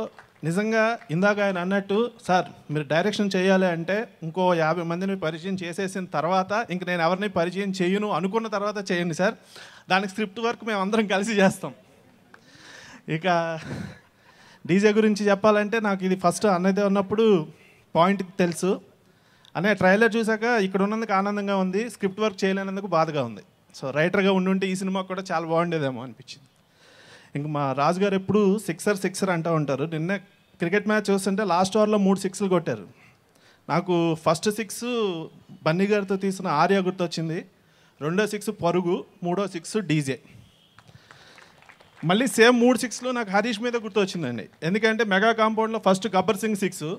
నిజంగా ఇందాక ఆయన అన్నట్టు, సార్ మీరు డైరెక్షన్ చేయాలి అంటే ఇంకో 50 మందిని పరిచయం చేసేసిన తర్వాత ఇంక నేను ఎవరిని పరిచయం చేయను అనుకున్న తర్వాత చేయండి సార్. దానికి స్క్రిప్ట్ వర్క్ మేము అందరం కలిసి చేస్తాం. ఇక డీజే గురించి చెప్పాలంటే నాకు ఇది ఫస్ట్ అన్నయ్య ఉన్నప్పుడు పాయింట్ తెలుసు. అనే ట్రైలర్ చూసాక ఇక్కడ ఉన్నందుకు ఆనందంగా ఉంది, స్క్రిప్ట్ వర్క్ చేయలేనందుకు బాధగా ఉంది. సో రైటర్గా ఉండుంటే ఈ సినిమా కూడా చాలా బాగుండేదేమో అనిపించింది. ఇంక మా రాజు గారు ఎప్పుడు సిక్సర్ అంటూ ఉంటారు. నిన్న క్రికెట్ మ్యాచ్ చూస్తుంటే లాస్ట్ ఓవర్లో 3 సిక్స్లు కొట్టారు. నాకు ఫస్ట్ 6 బన్నీ గారితో తీసిన ఆర్య గుర్తొచ్చింది, రెండో 6 పరుగు, మూడో 6 డీజే. మళ్ళీ సేమ్ 3 6లు నాకు హరీష్ మీద గుర్తొచ్చిందండి. ఎందుకంటే మెగా కాంపౌండ్లో first Gabbar Singh 6,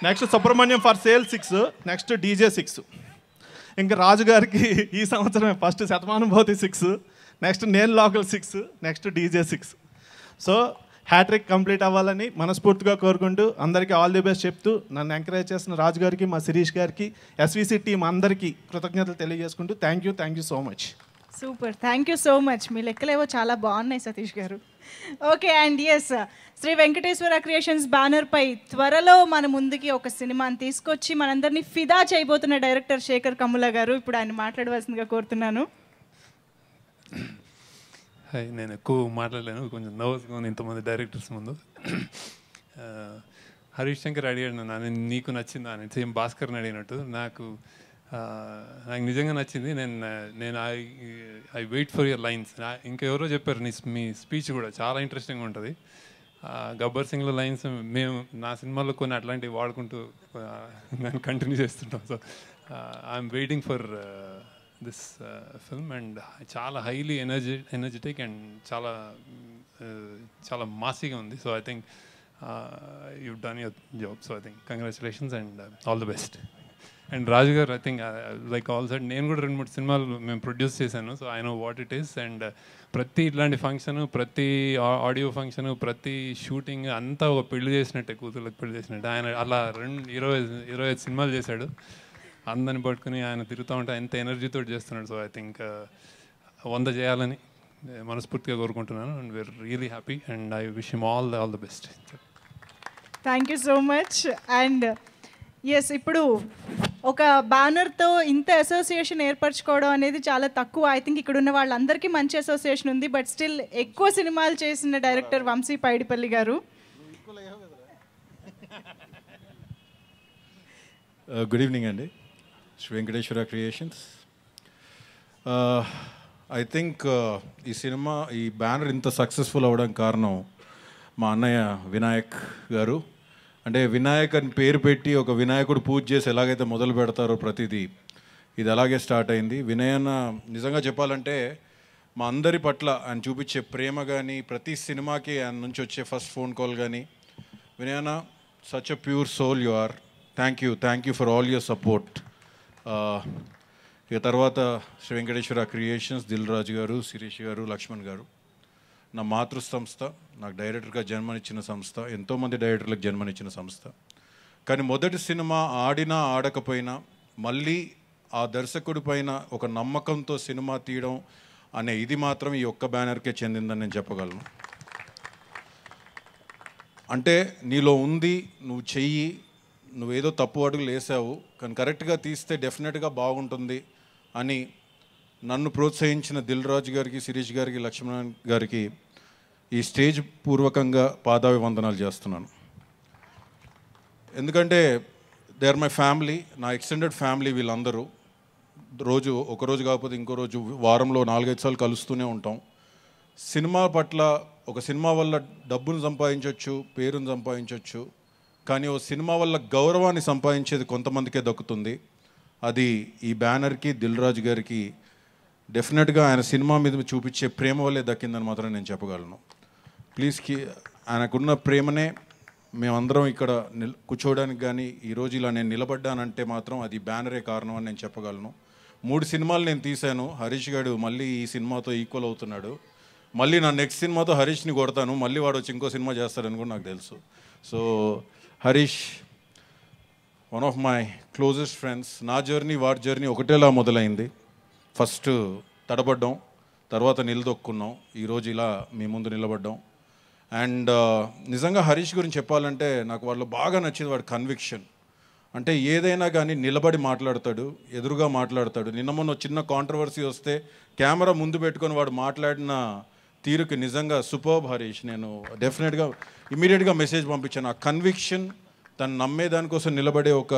next Subrahmanyam for sale 6, next DJ 6. ఇంకా రాజు గారికి ఈ సంవత్సరమే ఫస్ట్ శతమానుభూతి 6, next Nenu local 6, next DJ 6. So hat trick complete అవ్వాలని మనస్ఫూర్తిగా కోరుకుంటూ అందరికీ ఆల్ ది బెస్ట్ చెప్తూ నన్ను ఎంకరేజ్ చేసిన రాజు గారికి, మా శిరీష్ గారికి, ఎస్విసి టీం అందరికీ కృతజ్ఞతలు తెలియజేసుకుంటూ thank you so much. Super, thank you so much. మీ లెక్కలేవో చాలా బాగున్నాయి Satish garu. Okay, and yes Shri Venkateswara creations బ్యానర్పై త్వరలో మన ముందుకి ఒక సినిమాని తీసుకొచ్చి మనందరినీ ఫిదా చేయబోతున్న డైరెక్టర్ శేఖర్ కమ్ముల గారు. ఇప్పుడు ఆయన మాట్లాడవలసిందిగా కోరుతున్నాను. హాయ్, నేను ఎక్కువ మాట్లాడలేను, కొంచెం నర్వస్గా ఉంది ఇంతమంది డైరెక్టర్స్ ముందు. హరీష్ శంకర్ అడిగాడు నన్ను, నీకు నచ్చిందా అని, సేమ్ భాస్కర్ని అడిగినట్టు. నాకు నిజంగా నచ్చింది. నేను I wait for your lines. ఇంకెవరో చెప్పారు మీ స్పీచ్ కూడా చాలా ఇంట్రెస్టింగ్గా ఉంటుంది. గబ్బర్ సింగ్లో లైన్స్ మేము నా సినిమాలో కొన్ని అట్లాంటివి వాడుకుంటూ నేను కంటిన్యూ చేస్తుంటాం. So I'm waiting for this film. And చాలా హైలీ ఎనర్జెటిక్ అండ్ చాలా మాసీగా ఉంది. So I think you done your job. So I think congratulations and all the best. And Raju garu, I think like all side నేను కూడా 2-3 సినిమాలు మేము produce చేశాను. So I know what it is. And ప్రతి ఇట్లాంటి ఫంక్షను, ప్రతి ఆడియో ఫంక్షను, ప్రతి shooting అంతా ఒక పెళ్లి చేసినట్టే, కూతుర్లకు పెళ్లి చేసినట్టు. ఆయన అలా 25 సినిమాలు చేశాడు. అందరిని పట్టుకుని ఆయన తిరుగుతూ ఉంటే ఎంత ఎనర్జీతో చేస్తున్నాడు. సో ఐ థింక్ 100 చేయాలని మనస్ఫూర్తిగా కోరుకుంటున్నాను. And we are really happy and I wish him all the best. Thank you so much. And yes, ఇప్పుడు ఒక బ్యానర్తో ఇంత అసోసియేషన్ ఏర్పరచుకోవడం అనేది చాలా తక్కువ. ఐ థింక్ ఇక్కడ ఉన్న వాళ్ళందరికీ మంచి అసోసియేషన్ ఉంది, బట్ స్టిల్ ఎక్కువ సినిమాలు చేసిన డైరెక్టర్ వంశీ పైడిపల్లి గారు. గుడ్ ఈవినింగ్ అండి. Shri Venkateswara creations. I think ఈ సినిమా, ఈ బ్యానర్ ఇంత సక్సెస్ఫుల్ అవ్వడానికి కారణం మా అన్నయ్య వినాయక్ గారు. అంటే వినాయక్ అని పేరు పెట్టి ఒక వినాయకుడు పూజ చేసి ఎలాగైతే మొదలు పెడతారో ప్రతిదీ, ఇది అలాగే స్టార్ట్ అయింది. వినయన్న నిజంగా చెప్పాలంటే మా అందరి పట్ల ఆయన చూపించే ప్రేమ కానీ, ప్రతి సినిమాకి ఆయన నుంచి వచ్చే ఫస్ట్ ఫోన్ కాల్ కానీ, వినయన్న such a pure soul you are. Thank you for all your support. ఇక తర్వాత శ్రీ వెంకటేశ్వర క్రియేషన్స్, దిల్ రాజు గారు, శిరీష్ గారు, లక్ష్మణ్ గారు, నా మాతృ సంస్థ, నాకు డైరెక్టర్గా జన్మనిచ్చిన సంస్థ, ఎంతోమంది డైరెక్టర్లకు జన్మనిచ్చిన సంస్థ. కానీ మొదటి సినిమా ఆడినా ఆడకపోయినా మళ్ళీ ఆ దర్శకుడి పైన ఒక నమ్మకంతో సినిమా తీయడం అనే ఇది మాత్రం ఈ ఒక్క బ్యానర్కే చెందిందని నేను చెప్పగలను. అంటే నీలో ఉంది, నువ్వు చెయ్యి, నువ్వేదో తప్పు అడుగులు వేసావు కానీ కరెక్ట్గా తీస్తే డెఫినెట్గా బాగుంటుంది అని నన్ను ప్రోత్సహించిన దిల్ రాజు గారికి, శిరీష్ గారికి, లక్ష్మణ్ గారికి ఈ స్టేజ్ పూర్వకంగా పాదాభివందనాలు చేస్తున్నాను. ఎందుకంటే దే ఆర్ మై ఫ్యామిలీ, నా ఎక్స్టెండెడ్ ఫ్యామిలీ వీళ్ళందరూ. రోజు ఒక రోజు కాకపోతే ఇంకో రోజు వారంలో 4-5 సార్లు కలుస్తూనే ఉంటాం. సినిమా పట్ల ఒక సినిమా వల్ల డబ్బును సంపాదించవచ్చు, పేరును సంపాదించవచ్చు, కానీ ఓ సినిమా వల్ల గౌరవాన్ని సంపాదించేది కొంతమందికే దక్కుతుంది. అది ఈ బ్యానర్కి, దిల్ రాజు గారికి డెఫినెట్గా ఆయన సినిమా మీద చూపించే ప్రేమ వల్లే దక్కిందని మాత్రం నేను చెప్పగలను. ప్లీజ్ ఆయనకున్న ప్రేమనే మేమందరం ఇక్కడ కూర్చోవడానికి కానీ ఈరోజు ఇలా నేను నిలబడ్డానంటే మాత్రం అది బ్యానరే కారణం అని నేను చెప్పగలను. 3 సినిమాలు నేను తీశాను. హరీష్ గారు మళ్ళీ ఈ సినిమాతో ఈక్వల్ అవుతున్నాడు. మళ్ళీ నా నెక్స్ట్ సినిమాతో హరీష్ని కొడతాను, మళ్ళీ వాడు వచ్చి ఇంకో సినిమా చేస్తాడని కూడా నాకు తెలుసు. So Harish one of my closest friends. నా జర్నీ వాడి జర్నీ ఒకటేలా మొదలైంది. ఫస్ట్ తడబడ్డాం, తర్వాత నిలదొక్కున్నాం, ఈరోజు ఇలా మీ ముందు నిలబడ్డాం. అండ్ నిజంగా హరీష్ గురించి చెప్పాలంటే నాకు వాళ్ళు బాగా నచ్చింది వాడి కన్విక్షన్. అంటే ఏదైనా కానీ నిలబడి మాట్లాడతాడు, ఎదురుగా మాట్లాడతాడు. నిన్న మొన్న చిన్న కాంట్రవర్సీ వస్తే కెమెరా ముందు పెట్టుకొని వాడు మాట్లాడిన తీరుకి నిజంగా సూపర్బ్ హరీష్. నేను డెఫినెట్గా ఇమీడియట్గా మెసేజ్ పంపించాను. ఆ కన్విక్షన్, తను నమ్మేదానికోసం నిలబడే ఒక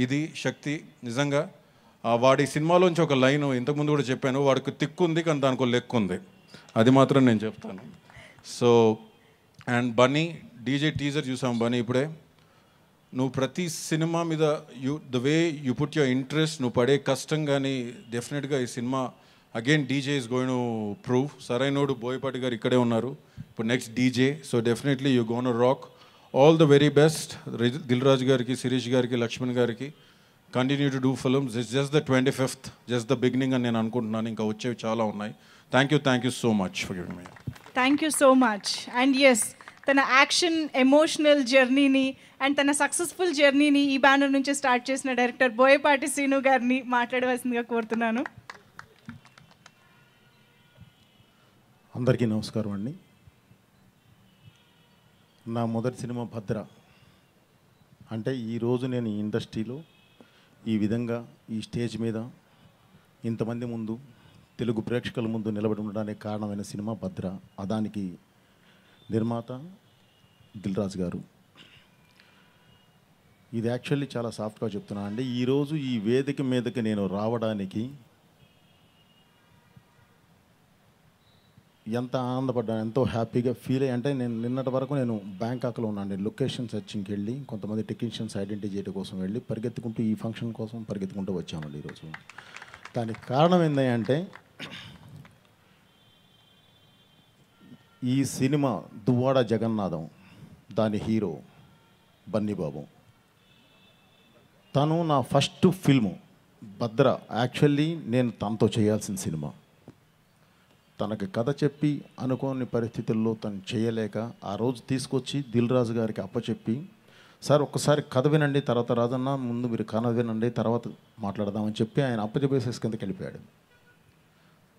ఇది శక్తి నిజంగా. వాడి సినిమాలోంచి ఒక లైన్ ఇంతకుముందు కూడా చెప్పాను, వాడికి తిక్కు ఉంది కానీ దానికి ఒక లెక్కు ఉంది, అది మాత్రం నేను చెప్తాను. So and Bunny DJ teaser చూసాం. బన్నీ ఇప్పుడే నువ్వు ప్రతి సినిమా మీద the way you put your interest, నువ్వు పడే కష్టం కానీ డెఫినెట్గా ఈ సినిమా again DJ is going to prove. Sarainodu Boyapati garu ఇక్కడే ఉన్నారు, ఇప్పుడు next DJ. So definitely you gonna rock. All the very best Dil Raju గారికి, శిరీష్ గారికి, లక్ష్మణ్ గారికి. Continue to do films. It's just the 25th, just the beginning అని నేను అనుకుంటున్నాను. ఇంకా వచ్చేవి చాలా ఉన్నాయి. Thank you so much for giving me. Thank you so much. And yes, తన యాక్షన్ ఎమోషనల్ జర్నీని అండ్ తన సక్సెస్ఫుల్ జర్నీని ఈ బ్యానర్ నుంచి స్టార్ట్ చేసిన డైరెక్టర్ బోయపాటి శ్రీను గారిని మాట్లాడవలసిందిగా కోరుతున్నాను. అందరికీ నమస్కారం అండి. నా మొదటి సినిమా భద్ర. అంటే ఈరోజు నేను ఈ ఇండస్ట్రీలో ఈ విధంగా ఈ స్టేజ్ మీద ఇంతమంది ముందు తెలుగు ప్రేక్షకుల ముందు నిలబడి ఉండడానికి కారణమైన సినిమా భద్ర. దానికి నిర్మాత దిల్ రాజు గారు. ఇది యాక్చువల్లీ చాలా సాఫ్ట్గా చెప్తున్నా అండి. ఈరోజు ఈ వేదిక మీదకి నేను రావడానికి ఎంత ఆనందపడ్డాను, ఎంతో హ్యాపీగా ఫీల్ అయ్యి. అంటే నేను నిన్నటి వరకు నేను బ్యాంకాక్లో ఉన్నాను. లొకేషన్ సెర్చింగ్కి వెళ్ళి కొంతమంది టెక్నీషియన్స్ ఐడెంటిఫై చేయడం కోసం వెళ్ళి పరిగెత్తుకుంటూ ఈ ఫంక్షన్ కోసం పరిగెత్తుకుంటూ వచ్చామండి ఈరోజు. దానికి కారణం ఏంటంటే ఈ సినిమా దువ్వాడ జగన్నాథం, దాని హీరో బన్నీబాబు. తను నా ఫస్ట్ ఫిల్ము భద్ర. యాక్చువల్లీ నేను తనతో చేయాల్సిన సినిమా. తనకి కథ చెప్పి అనుకోని పరిస్థితుల్లో తను చేయలేక ఆ రోజు తీసుకొచ్చి దిల్ రాజు గారికి అప్పచెప్పి, సార్ ఒక్కసారి కథ వినండి, తర్వాత రాజన్న ముందు మీరు కథ వినండి, తర్వాత మాట్లాడదామని చెప్పి ఆయన అప్పచెప్పేసేసి కిందకి వెళ్ళిపోయాడు.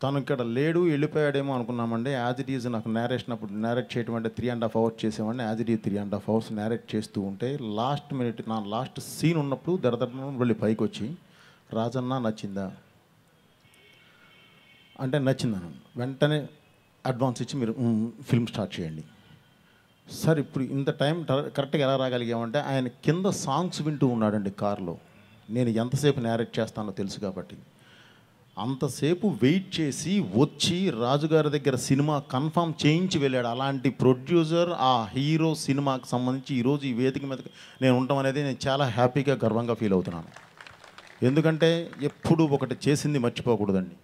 తను ఇక్కడ లేడు, వెళ్ళిపోయాడేమో అనుకున్నామండి. యాజ్ ఇట్ ఈజ్ నాకు నేరేషన్ అప్పుడు నేరేట్ చేయడం అంటే 3.5 hours చేసేవాడిని. As it is 3.5 hours narrate చేస్తూ ఉంటే లాస్ట్ మినిట్ నా లాస్ట్ సీన్ ఉన్నప్పుడు దడదడ వెళ్ళి పైకి వచ్చి, రాజన్న నచ్చిందా అంటే నచ్చిందను. వెంటనే అడ్వాన్స్ ఇచ్చి మీరు ఫిల్మ్ స్టార్ట్ చేయండి. సార్ ఇప్పుడు ఇంత టైం కరెక్ట్గా ఎలా రాగలిగామంటే ఆయన కింద సాంగ్స్ వింటూ ఉన్నాడండి కార్లో. నేను ఎంతసేపు నేరేట్ చేస్తానో తెలుసు కాబట్టి అంతసేపు వెయిట్ చేసి వచ్చి రాజుగారి దగ్గర సినిమా కన్ఫర్మ్ చేయించి వెళ్ళాడు. అలాంటి ప్రొడ్యూసర్ ఆ హీరో సినిమాకి సంబంధించి ఈరోజు ఈ వేదిక మీద నేను ఉండటం అనేది నేను చాలా హ్యాపీగా గర్వంగా ఫీల్ అవుతున్నాను. ఎందుకంటే ఎప్పుడు ఒకటి చేసింది మర్చిపోకూడదండి,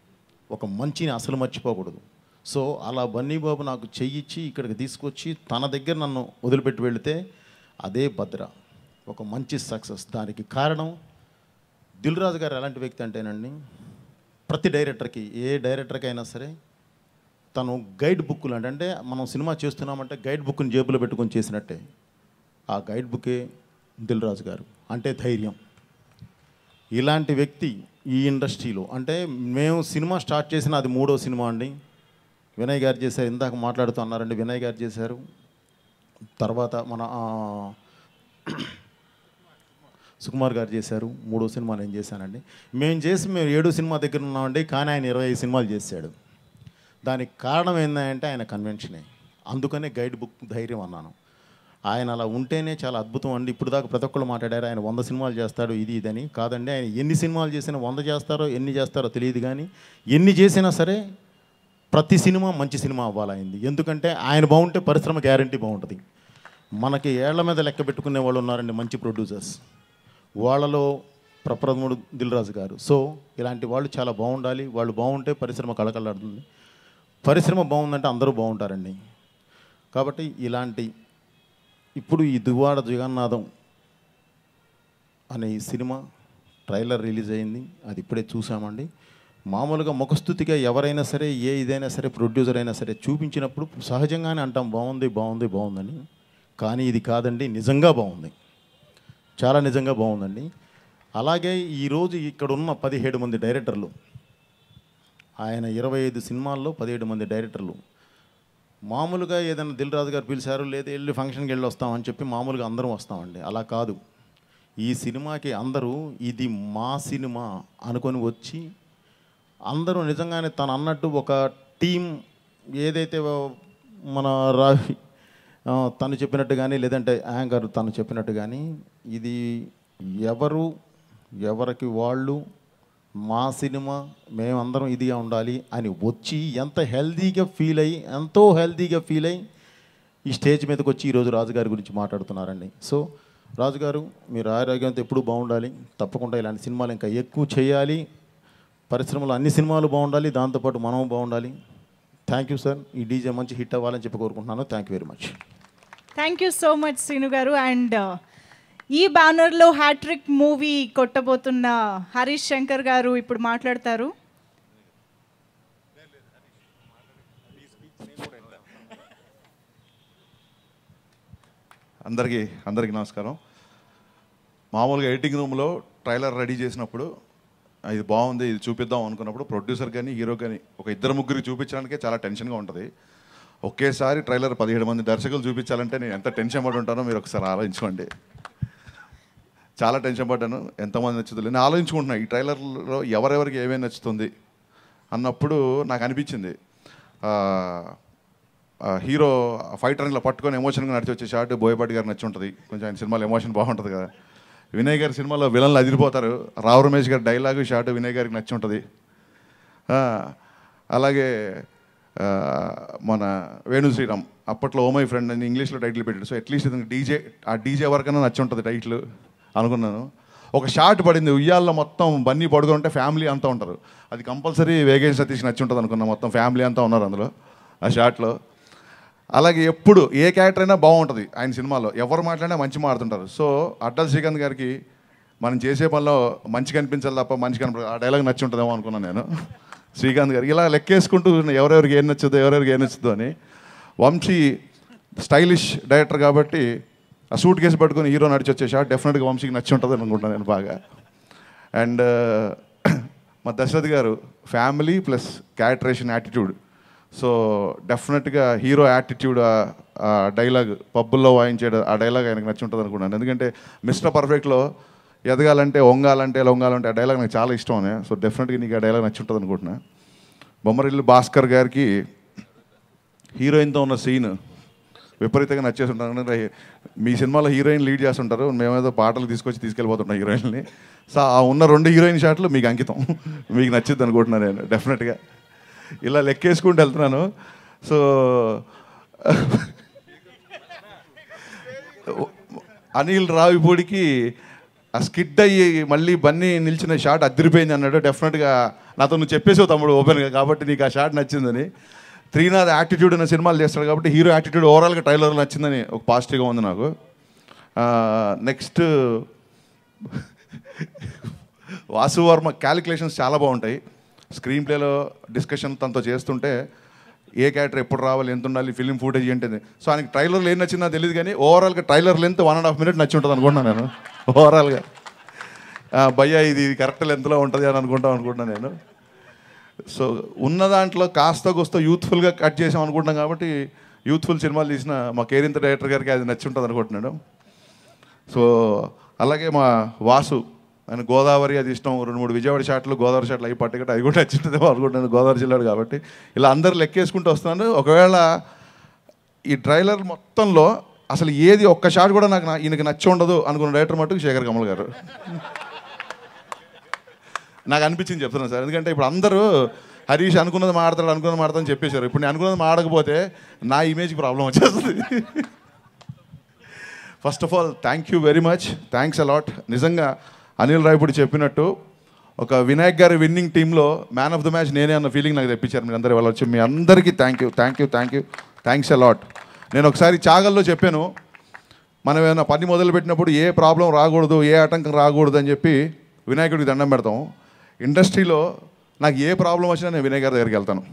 ఒక మంచిని అసలు మర్చిపోకూడదు. సో అలా బన్నీబాబు నాకు చెయ్యిచ్చి ఇక్కడికి తీసుకొచ్చి తన దగ్గర నన్ను వదిలిపెట్టి వెళితే అదే భద్ర, ఒక మంచి సక్సెస్. దానికి కారణం దిల్ రాజు గారు ఎలాంటి వ్యక్తి అంటేనండి, ప్రతి డైరెక్టర్కి, ఏ డైరెక్టర్కి అయినా సరే తను గైడ్ బుక్లు అంటే మనం సినిమా చేస్తున్నామంటే గైడ్ బుక్ని జేబులో పెట్టుకొని చేసినట్టే. ఆ గైడ్ బుకే దిల్ రాజు గారు. అంటే ధైర్యం. ఇలాంటి వ్యక్తి ఈ ఇండస్ట్రీలో, అంటే మేము సినిమా స్టార్ట్ చేసిన అది 3వ సినిమా అండి. వినయ్ గారు చేశారు, ఇందాక మాట్లాడుతూ అన్నారండి, వినయ్ గారు చేశారు. తర్వాత మన సుకుమార్ గారు చేశారు. 3వ సినిమా నేను చేశానండి. మేము 7 సినిమా దగ్గర ఉన్నామండి, కానీ ఆయన 25 సినిమాలు చేశాడు. దానికి కారణం ఏంటంటే ఆయన కన్వెన్షనే. అందుకనే గైడ్ బుక్ ధైర్యం అన్నాను. ఆయన అలా ఉంటేనే చాలా అద్భుతం అండి. ఇప్పుడు దాకా ప్రతి ఒక్కళ్ళు మాట్లాడారు ఆయన 100 సినిమాలు చేస్తాడు ఇది ఇదని. కాదండి, ఆయన ఎన్ని సినిమాలు చేసినా 100 చేస్తారో ఎన్ని చేస్తారో తెలియదు, కానీ ఎన్ని చేసినా సరే ప్రతి సినిమా మంచి సినిమా అవ్వాలైంది. ఎందుకంటే ఆయన బాగుంటే పరిశ్రమ గ్యారంటీ బాగుంటుంది. మనకి ఏళ్ల మీద లెక్క పెట్టుకునే వాళ్ళు ఉన్నారండి మంచి ప్రొడ్యూసర్స్, వాళ్ళలో ప్రప్రథముడు దిల్ రాజు గారు. సో ఇలాంటి వాళ్ళు చాలా బాగుండాలి, వాళ్ళు బాగుంటే పరిశ్రమ కళకళలాడుతుంది. పరిశ్రమ బాగుందంటే అందరూ బాగుంటారండి. కాబట్టి ఇలాంటి ఇప్పుడు ఈ దువ్వాడ జగన్నాథం అనే ఈ సినిమా ట్రైలర్ రిలీజ్ అయింది, అది ఇప్పుడే చూసామండి. మామూలుగా ముఖస్థుతిగా ఎవరైనా సరే ఏ ఇదైనా సరే ప్రొడ్యూసర్ అయినా సరే చూపించినప్పుడు సహజంగానే అంటాం బాగుంది బాగుంది బాగుందని. కానీ ఇది కాదండి, నిజంగా బాగుంది, చాలా నిజంగా బాగుందండి. అలాగే ఈరోజు ఇక్కడ ఉన్న 17 మంది డైరెక్టర్లు, ఆయన 25 సినిమాల్లో 17 మంది డైరెక్టర్లు. మామూలుగా ఏదైనా దిల్ రాజు గారు పిలిచారు లేదా వెళ్ళి ఫంక్షన్కి వెళ్ళి వస్తామని చెప్పి మామూలుగా అందరం వస్తామండి, అలా కాదు. ఈ సినిమాకి అందరూ ఇది మా సినిమా అనుకొని వచ్చి అందరూ నిజంగానే తను అన్నట్టు ఒక టీం ఏదైతే మన రావి తను చెప్పినట్టు కానీ లేదంటే యాంకర్ తను చెప్పినట్టు కానీ ఇది ఎవరికి వాళ్ళు మా సినిమా మేమందరం ఇదిగా ఉండాలి అని వచ్చి ఎంతో హెల్తీగా ఫీల్ అయ్యి ఈ స్టేజ్ మీదకి వచ్చి ఈరోజు రాజుగారి గురించి మాట్లాడుతున్నారండి. సో రాజుగారు మీరు ఆరోగ్యంతో ఎప్పుడూ బాగుండాలి, తప్పకుండా ఇలాంటి సినిమాలు ఇంకా ఎక్కువ చేయాలి, పరిశ్రమలో అన్ని సినిమాలు బాగుండాలి, దాంతోపాటు మనం బాగుండాలి. థ్యాంక్ యూ సార్, ఈ డీజే మంచి హిట్ అవ్వాలని చెప్పి కోరుకుంటున్నాను. Thank you very much. Thank you so much Srinu గారు. అండ్ ఈ బ్యానర్లో హ్యాట్రిక్ మూవీ కొట్టబోతున్న హరీష్ శంకర్ గారు ఇప్పుడు మాట్లాడతారు. అందరికీ నమస్కారం. మామూలుగా ఎడిటింగ్ రూమ్లో ట్రైలర్ రెడీ చేసినప్పుడు ఇది బాగుంది ఇది చూపిద్దాం అనుకున్నప్పుడు ప్రొడ్యూసర్ కానీ హీరో కానీ ఒక 2-3 చూపించడానికే చాలా టెన్షన్గా ఉంటుంది. ఒకేసారి ట్రైలర్ 17 మంది దర్శకులు చూపించాలంటే నేను ఎంత టెన్షన్ పడి ఉంటానో మీరు ఒకసారి ఆలోచించుకోండి. చాలా టెన్షన్ పడ్డాను, ఎంతమంది నచ్చుతుంది నేను ఆలోచించుకుంటున్నాను. ఈ ట్రైలర్లో ఎవరెవరికి ఏమేమి నచ్చుతుంది అన్నప్పుడు నాకు అనిపించింది హీరో ఫైటర్ ఇలా పట్టుకొని ఎమోషన్గా నడిచి వచ్చే షాట్ బోయపాటి గారు నచ్చి ఉంటుంది, కొంచెం ఆయన సినిమాలో ఎమోషన్ బాగుంటుంది కదా. వినయ్ గారి సినిమాలో విలన్లు అదిరిపోతారు, రావు రమేష్ గారి డైలాగు షాట్ వినయ్ గారికి నచ్చి ఉంటుంది. అలాగే మన వేణు శ్రీరామ్ అప్పట్లో ఓ మై ఫ్రెండ్ అని ఇంగ్లీష్లో టైటిల్ పెట్టాడు. సో అట్లీస్ట్ ఇతనికి డీజే వరకైనా నచ్చి ఉంటుంది టైటిల్ అనుకున్నాను. ఒక షాట్ పడింది ఉయ్యాల్లో మొత్తం బన్నీ పడుకొని ఉంటే ఫ్యామిలీ అంతా ఉంటారు, అది కంపల్సరీ వేగేష్ సతీష్ నచ్చి ఉంటుంది అనుకున్నా. మొత్తం ఫ్యామిలీ అంతా ఉన్నారు అందులో ఆ షాట్లో. అలాగే ఎప్పుడు ఏ క్యారెక్టర్ అయినా బాగుంటుంది ఆయన సినిమాలో, ఎవరు మాట్లాడినా మంచి మాడుతుంటారు. సో అడ్డల్ శ్రీకాంత్ గారికి మనం చేసే పనిలో మంచి కనిపించాలి తప్ప మంచి కనిపించాలి ఆ డైలాగ్ నచ్చి ఉంటుందేమో అనుకున్నాను నేను. శ్రీకాంత్ గారికి ఇలా లెక్కేసుకుంటూ ఎవరెవరికి ఏం నచ్చుద్దో అని. వంశీ స్టైలిష్ డైరెక్టర్ కాబట్టి ఆ సూట్ కేసు పట్టుకొని హీరో నడిచి వచ్చే షాట్ డెఫినెట్గా వంశీకి నచ్చి ఉంటుంది అనుకుంటాను నేను బాగా. అండ్ మా దశరథ్ గారు family plus characterisation attitude, so డెఫినెట్గా హీరో యాటిట్యూడ్ డైలాగ్ పబ్బుల్లో వాయించేది ఆ డైలాగ్ ఆయనకు నచ్చి ఉంటుంది అనుకున్నాను. ఎందుకంటే మిస్టర్ పర్ఫెక్ట్లో ఎదగాలంటే వంగాలంటే లొంగాలంటే ఆ డైలాగ్ నాకు చాలా ఇష్టం. సో డెఫినెట్గా నీకు ఆ డైలాగ్ నచ్చి ఉంటుంది అనుకుంటున్నా. బొమ్మరిల్లు భాస్కర్ గారికి హీరోయిన్తో ఉన్న సీన్ విపరీతంగా నచ్చేసి ఉంటాను. మీ సినిమాలో హీరోయిన్ లీడ్ చేస్తుంటారు, మేమేదో పాటలు తీసుకెళ్ళిపోతుంటాం హీరోయిన్ని. సో ఆ ఉన్న 2 హీరోయిన్ షాట్లు మీకు అంకితం, మీకు నచ్చింది అనుకుంటున్నాను నేను డెఫినెట్గా. ఇలా లెక్కేసుకుంటూ వెళ్తున్నాను. సో అనిల్ రావిపూడికి ఆ స్కిడ్ అయ్యి మళ్ళీ బన్నీ నిలిచిన షాట్ అదిరిపోయింది అన్నాడు. డెఫినెట్గా నాతో నువ్వు చెప్పేసావు తమ్ముడు ఓపెన్గా, కాబట్టి నీకు ఆ షాట్ నచ్చిందని. త్రీనాథ్ యాటిట్యూడ్ అనే సినిమాలు చేస్తాడు కాబట్టి హీరో యాటిట్యూడ్ ఓవరాల్గా ట్రైలర్లో నచ్చిందని ఒక పాజిటివ్గా ఉంది నాకు. నెక్స్ట్ వాసు వర్మ క్యాలిక్యులేషన్స్ చాలా బాగుంటాయి. స్క్రీన్ ప్లేలో డిస్కషన్ తనతో చేస్తుంటే ఏ క్యారెక్టర్ ఎప్పుడు రావాలి, ఎంత ఉండాలి, ఫిలిం ఫుటేజ్ ఏంటిది. సో ఆయనకి ట్రైలర్లో ఏం నచ్చిందో తెలియదు, కానీ ఓవరాల్గా ట్రైలర్ లెంత్ 1.5 minutes నచ్చి ఉంటుంది అనుకుంటున్నాను నేను ఓవరాల్గా. భయ్యా ఇది కరెక్ట్ లెంత్లో ఉంటుంది అని అనుకుంటున్నాను నేను. సో ఉన్న దాంట్లో కాస్త కూస్త యూత్ఫుల్గా కట్ చేసాం అనుకుంటున్నాం కాబట్టి యూత్ఫుల్ సినిమాలు తీసిన మా కేరింత డైరెక్టర్ గారికి అది నచ్చి ఉంటుంది అనుకుంటున్నాను. సో అలాగే మా వాసు ఆయన గోదావరి అది ఇష్టం, 2-3 విజయవాడ షాట్లు గోదావరి షాట్లు అవి పట్టుకుంటే అది కూడా నచ్చుతుందేమో అనుకుంటున్నాను, గోదావరి జిల్లాడు కాబట్టి. ఇలా అందరు లెక్కేసుకుంటూ వస్తున్నాను. ఒకవేళ ఈ ట్రైలర్ మొత్తంలో అసలు ఏది ఒక్క షాట్ కూడా ఈయనకి నచ్చి ఉండదు అనుకున్న డైరెక్టర్ మటుకు శేఖర్ కమల్ గారు. నాకు అనిపించింది చెప్తున్నాను సార్. ఎందుకంటే ఇప్పుడు అందరూ హరీష్ అనుకున్నది మాడతాడని చెప్పేశారు. ఇప్పుడు నేను అనుకున్నది మాడకపోతే నా ఇమేజ్కి ప్రాబ్లం వచ్చేస్తుంది. First of all thank you very much, thanks a lot. నిజంగా అనిల్ రాయపూడి చెప్పినట్టు ఒక వినాయక్ గారి విన్నింగ్ టీంలో మ్యాన్ ఆఫ్ ద మ్యాచ్ నేనే అన్న ఫీలింగ్ నాకు తెప్పించారు మీరు అందరూ. వాళ్ళు వచ్చి మీ అందరికీ థ్యాంక్స్ అలాట్. నేను ఒకసారి చాగల్లో చెప్పాను, మనం ఏమైనా పని మొదలుపెట్టినప్పుడు ఏ ప్రాబ్లం రాకూడదు, ఏ ఆటంకం రాకూడదు అని చెప్పి వినాయకుడికి దండం పెడతాం. ఇండస్ట్రీలో నాకు ఏ ప్రాబ్లం వచ్చినా నేను వినయ్ గారి దగ్గరికి వెళ్తాను.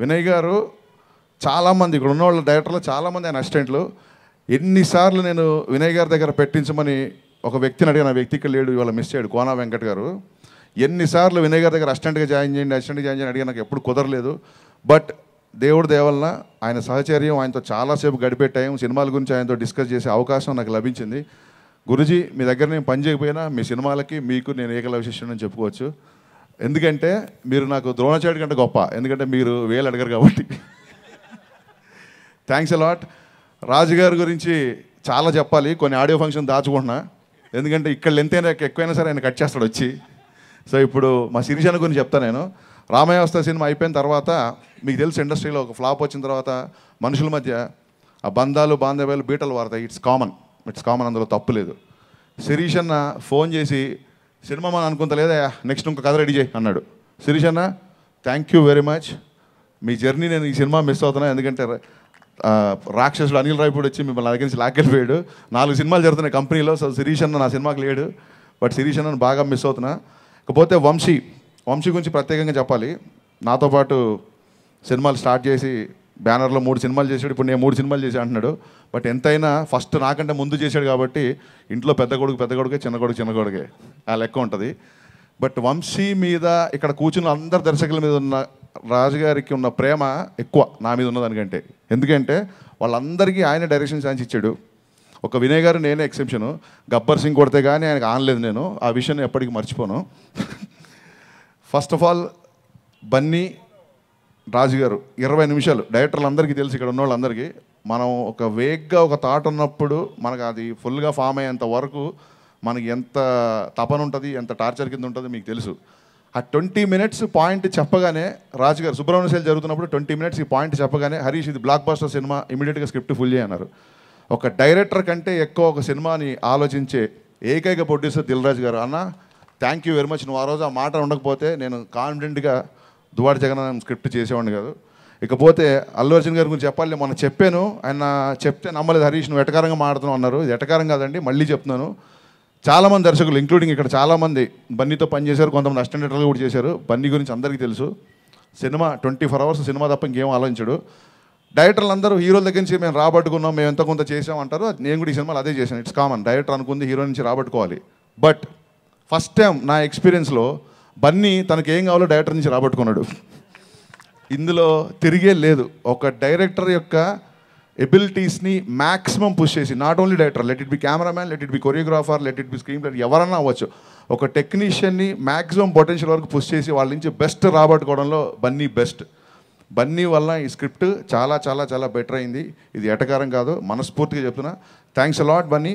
వినయ్ గారు చాలామంది ఇక్కడ ఉన్న వాళ్ళ డైరెక్టర్లు చాలామంది ఆయన అసిస్టెంట్లు. ఎన్నిసార్లు నేను వినయ్ గారి దగ్గర పెట్టించమని ఒక వ్యక్తిని అడిగిన, వ్యక్తి ఇక్కడ లేడు, ఇవాళ మిస్ అయ్యాడు, కోనా వెంకట్ గారు. ఎన్నిసార్లు వినయ్ గారి దగ్గర అసిస్టెంట్గా జాయిన్ చేయండి అడిగి నాకు ఎప్పుడు కుదరలేదు. బట్ దేవుడి దేవలన ఆయన సహచర్యం, ఆయనతో చాలాసేపు గడిపే టైం, సినిమాల గురించి ఆయనతో డిస్కస్ చేసే అవకాశం నాకు లభించింది. గురుజీ మీ దగ్గర నేను పని చేయకపోయినా మీ సినిమాలకి మీకు నేను ఏకలవ్య శిష్యుడు అని చెప్పుకోవచ్చు. ఎందుకంటే మీరు నాకు ద్రోణాచార్యుడి కంటే గొప్ప, ఎందుకంటే మీరు వేలు అడగరు కాబట్టి. Thanks a lot. రాజు గారి గురించి చాలా చెప్పాలి, కొన్ని ఆడియో ఫంక్షన్ దాచుకుంటున్నా, ఎందుకంటే ఇక్కడ ఎంతైనా ఎక్కువైనా సరే ఆయన కట్ చేస్తాడు వచ్చి. సో ఇప్పుడు మా శిరీషణ గురించి చెప్తాను నేను. రామాయవస్థ సినిమా అయిపోయిన తర్వాత మీకు తెలుసు ఇండస్ట్రీలో ఒక ఫ్లాప్ వచ్చిన తర్వాత మనుషుల మధ్య ఆ బంధాలు బాంధవ్యాలు బీటలు వాడతాయి. ఇట్స్ కామన్, అందులో తప్పు లేదు. శిరీష్ అన్న ఫోన్ చేసి సినిమా మనం అనుకుంటా లేదా, నెక్స్ట్ ఇంకో కథ రెడీ చేయి అన్నాడు. శిరీష్ అన్న thank you very much, me journey నేను ఈ సినిమా మిస్ అవుతున్నా. ఎందుకంటే రాక్షసుడు అనిల్ రాయపూడి వచ్చి మిమ్మల్ని నా దగ్గర నుంచి లాక్కెళ్ళిపోయాడు. 4 సినిమాలు జరుగుతున్నాయి కంపెనీలో. సో శిరీష్ అన్న నా సినిమాకి లేడు, బట్ శిరీష్ అన్నను బాగా మిస్ అవుతున్నా. ఇకపోతే వంశీ గురించి ప్రత్యేకంగా చెప్పాలి. నాతో పాటు సినిమాలు స్టార్ట్ చేసి బ్యానర్లో 3 సినిమాలు చేశాడు. ఇప్పుడు నేను 3 సినిమాలు చేసి అంటున్నాడు. బట్ ఎంతైనా ఫస్ట్ నాకంటే ముందు చేశాడు కాబట్టి ఇంట్లో పెద్ద కొడుకే, చిన్న కొడుకే ఆ లెక్క ఉంటుంది. బట్ వంశీ మీద ఇక్కడ కూర్చున్న అందరు దర్శకుల మీద ఉన్న రాజుగారికి ఉన్న ప్రేమ ఎక్కువ నా మీద ఉన్నదానికంటే. ఎందుకంటే వాళ్ళందరికీ ఆయన డైరెక్షన్ ఛాన్స్ ఇచ్చాడు. ఒక వినయ్ గారు నేనే ఎక్సెప్షను. గబ్బర్ సింగ్ కొడితే కానీ ఆయనకు ఆనలేదు నేను. ఆ విషయాన్ని ఎప్పటికీ మర్చిపోను. ఫస్ట్ ఆఫ్ ఆల్ బన్నీ రాజు గారు 20 నిమిషాలు డైరెక్టర్లు అందరికీ తెలుసు, ఇక్కడ ఉన్న వాళ్ళందరికీ. మనం ఒక వేగ్గా ఒక థాట్ ఉన్నప్పుడు మనకు అది ఫుల్గా ఫామ్ అయ్యేంత వరకు మనకి ఎంత తపన ఉంటుంది, ఎంత టార్చర్ కింద ఉంటుంది మీకు తెలుసు. ఆ 20 మినిట్స్ పాయింట్ చెప్పగానే రాజు గారు సుబ్రహ్మణ్య శైలి జరుగుతున్నప్పుడు 20 మినిట్స్ ఈ పాయింట్ చెప్పగానే హరీష్ ఇది బ్లాక్ బస్టర్ సినిమా, ఇమీడియట్గా స్క్రిప్ట్ ఫుల్ చేయన్నారు. ఒక డైరెక్టర్ కంటే ఎక్కువ ఒక సినిమాని ఆలోచించే ఏకైక ప్రొడ్యూసర్ దిల్ రాజు గారు. అన్న థ్యాంక్ యూ వెరీ మచ్. నువ్వు ఆ రోజు ఆ మాట ఉండకపోతే నేను కాన్ఫిడెంట్గా దువ్వాడ జగన్నాథం స్క్రిప్ట్ చేసేవాడిని కాదు. ఇకపోతే అల్లు అర్జున్ గారి గురించి చెప్పాలి. మొన్న చెప్పాను, ఆయన చెప్తే నమ్మలేదు. హరీష్ నువ్వు ఎటకారంగా మాడుతున్నావు అన్నారు. ఇది ఎటకారం కాదండి, మళ్ళీ చెప్తున్నాను. చాలామంది దర్శకులు ఇంక్లూడింగ్ ఇక్కడ చాలామంది బన్నీతో పనిచేశారు, కొంతమంది అసిస్టెంట్ డైరెక్టర్లు కూడా చేశారు. బన్నీ గురించి అందరికీ తెలుసు. సినిమా 24 అవర్స్ సినిమా తప్ప ఇంకేం ఆలోచించడు. డైరెక్టర్లు అందరూ హీరోల దగ్గర నుంచి మేము రాబట్టుకున్నాం, మేము ఎంత కొంత చేసామంటారు. నేను కూడా ఈ సినిమాలు అదే చేశాను. ఇట్స్ కామన్, డైరెక్టర్ అనుకుంది హీరో నుంచి రాబట్టుకోవాలి. బట్ ఫస్ట్ టైం నా ఎక్స్పీరియన్స్లో బన్నీ తనకి ఏం కావాలో డైరెక్టర్ నుంచి రాబట్టుకున్నాడు. ఇందులో తిరిగే లేదు. ఒక డైరెక్టర్ యొక్క ఎబిలిటీస్ని మ్యాక్సిమం పుష్ చేసి, not only director, let it be cameraman, let it be choreographer, let it be screen play, ఎవరన్నా అవ్వచ్చు. ఒక టెక్నీషియన్ని మ్యాక్సిమం పొటెన్షియల్ వరకు పుష్ చేసి వాళ్ళ నుంచి బెస్ట్ రాబట్టుకోవడంలో బన్నీ బెస్ట్. బన్నీ వల్ల ఈ స్క్రిప్ట్ చాలా చాలా చాలా బెటర్ అయింది. ఇది ఎటకారం కాదు, మనస్ఫూర్తిగా చెప్తున్నా. Thanks a lot Bunny.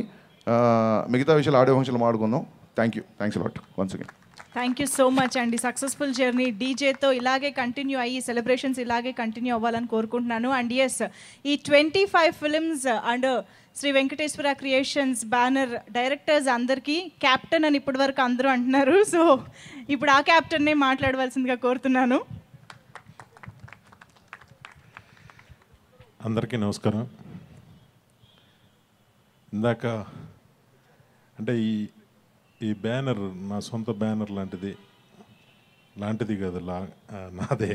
మిగతా విషయాలు ఆడియో ఫంక్షన్లో మాట్లాడుకుందాం. Thanks a lot once again. Thank you so much అండి. సక్సెస్ఫుల్ జర్నీ డీజేతో ఇలాగే కంటిన్యూ అయ్యి సెలబ్రేషన్స్ ఇలాగే కంటిన్యూ అవ్వాలని కోరుకుంటున్నాను. అండ్ ఎస్, ఈ 25 films and Shri Venkateswara creations banner directors అందరికీ క్యాప్టెన్ అని ఇప్పటి వరకు అందరూ అంటున్నారు. సో ఇప్పుడు ఆ క్యాప్టెన్నే మాట్లాడవలసిందిగా కోరుతున్నాను. అందరికీ నమస్కారం. ఇందాక అంటే ఈ బ్యానర్ నా సొంత బ్యానర్ లాంటిది కాదు, నాదే.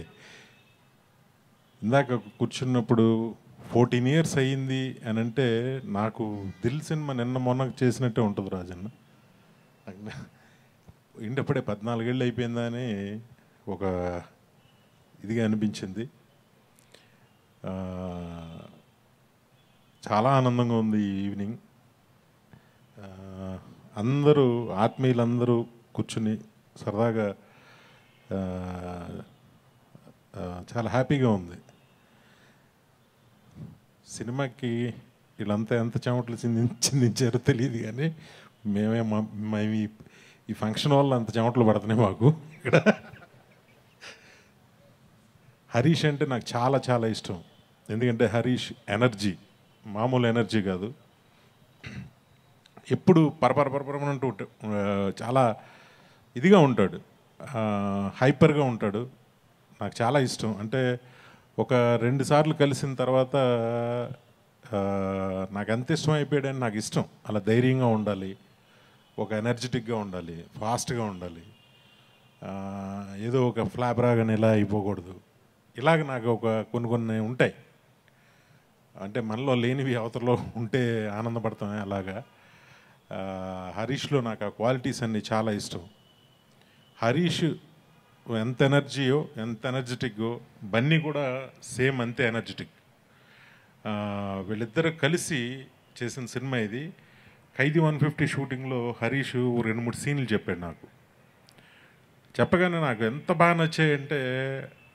ఇందాక కూర్చున్నప్పుడు 14 ఇయర్స్ అయ్యింది అని అంటే నాకు దిల్ సినిమా నిన్న మొన్న చేసినట్టే ఉంటుంది రాజన్న. ఇంటప్పుడే 14 ఏళ్ళు అయిపోయిందా అని ఒక ఇదిగా అనిపించింది. చాలా ఆనందంగా ఉంది ఈ ఈవినింగ్. అందరూ ఆత్మీయులందరూ కూర్చుని సరదాగా చాలా హ్యాపీగా ఉంది. సినిమాకి వీళ్ళంతా ఎంత చెమటలు చిందించారో తెలియదు కానీ మేము ఈ ఫంక్షన్ వల్ల అంత చెమటలు పడుతున్నాయి మాకు ఇక్కడ. హరీష్ అంటే నాకు చాలా చాలా ఇష్టం. ఎందుకంటే హరీష్ ఎనర్జీ మామూలు ఎనర్జీ కాదు. ఎప్పుడు పరపరమంటూ చాలా ఇదిగా ఉంటాడు, హైపర్గా ఉంటాడు. నాకు చాలా ఇష్టం. అంటే ఒక 2 సార్లు కలిసిన తర్వాత నాకు ఎంత ఇష్టం అయిపోయాడని నాకు ఇష్టం. అలా ధైర్యంగా ఉండాలి, ఒక ఎనర్జెటిక్గా ఉండాలి, ఫాస్ట్గా ఉండాలి, ఏదో ఒక ఫ్లాప్ రాగానే ఇలా అయిపోకూడదు. ఇలాగ నాకు ఒక కొన్ని ఉంటాయి. అంటే మనలో లేనివి అవతలలో ఉంటే ఆనందపడతామే అలాగా. హరీష్లో నాకు ఆ క్వాలిటీస్ అన్నీ చాలా ఇష్టం. హరీష్ ఎంత ఎనర్జీయో, ఎంత ఎనర్జెటిక్కో, బన్నీ కూడా సేమ్ అంతే ఎనర్జెటిక్. వీళ్ళిద్దరు కలిసి చేసిన సినిమా ఇది. ఖైదీ 150 షూటింగ్లో హరీష్ 2-3 సీన్లు చెప్పాడు నాకు. చెప్పగానే నాకు ఎంత బాగా నచ్చాయంటే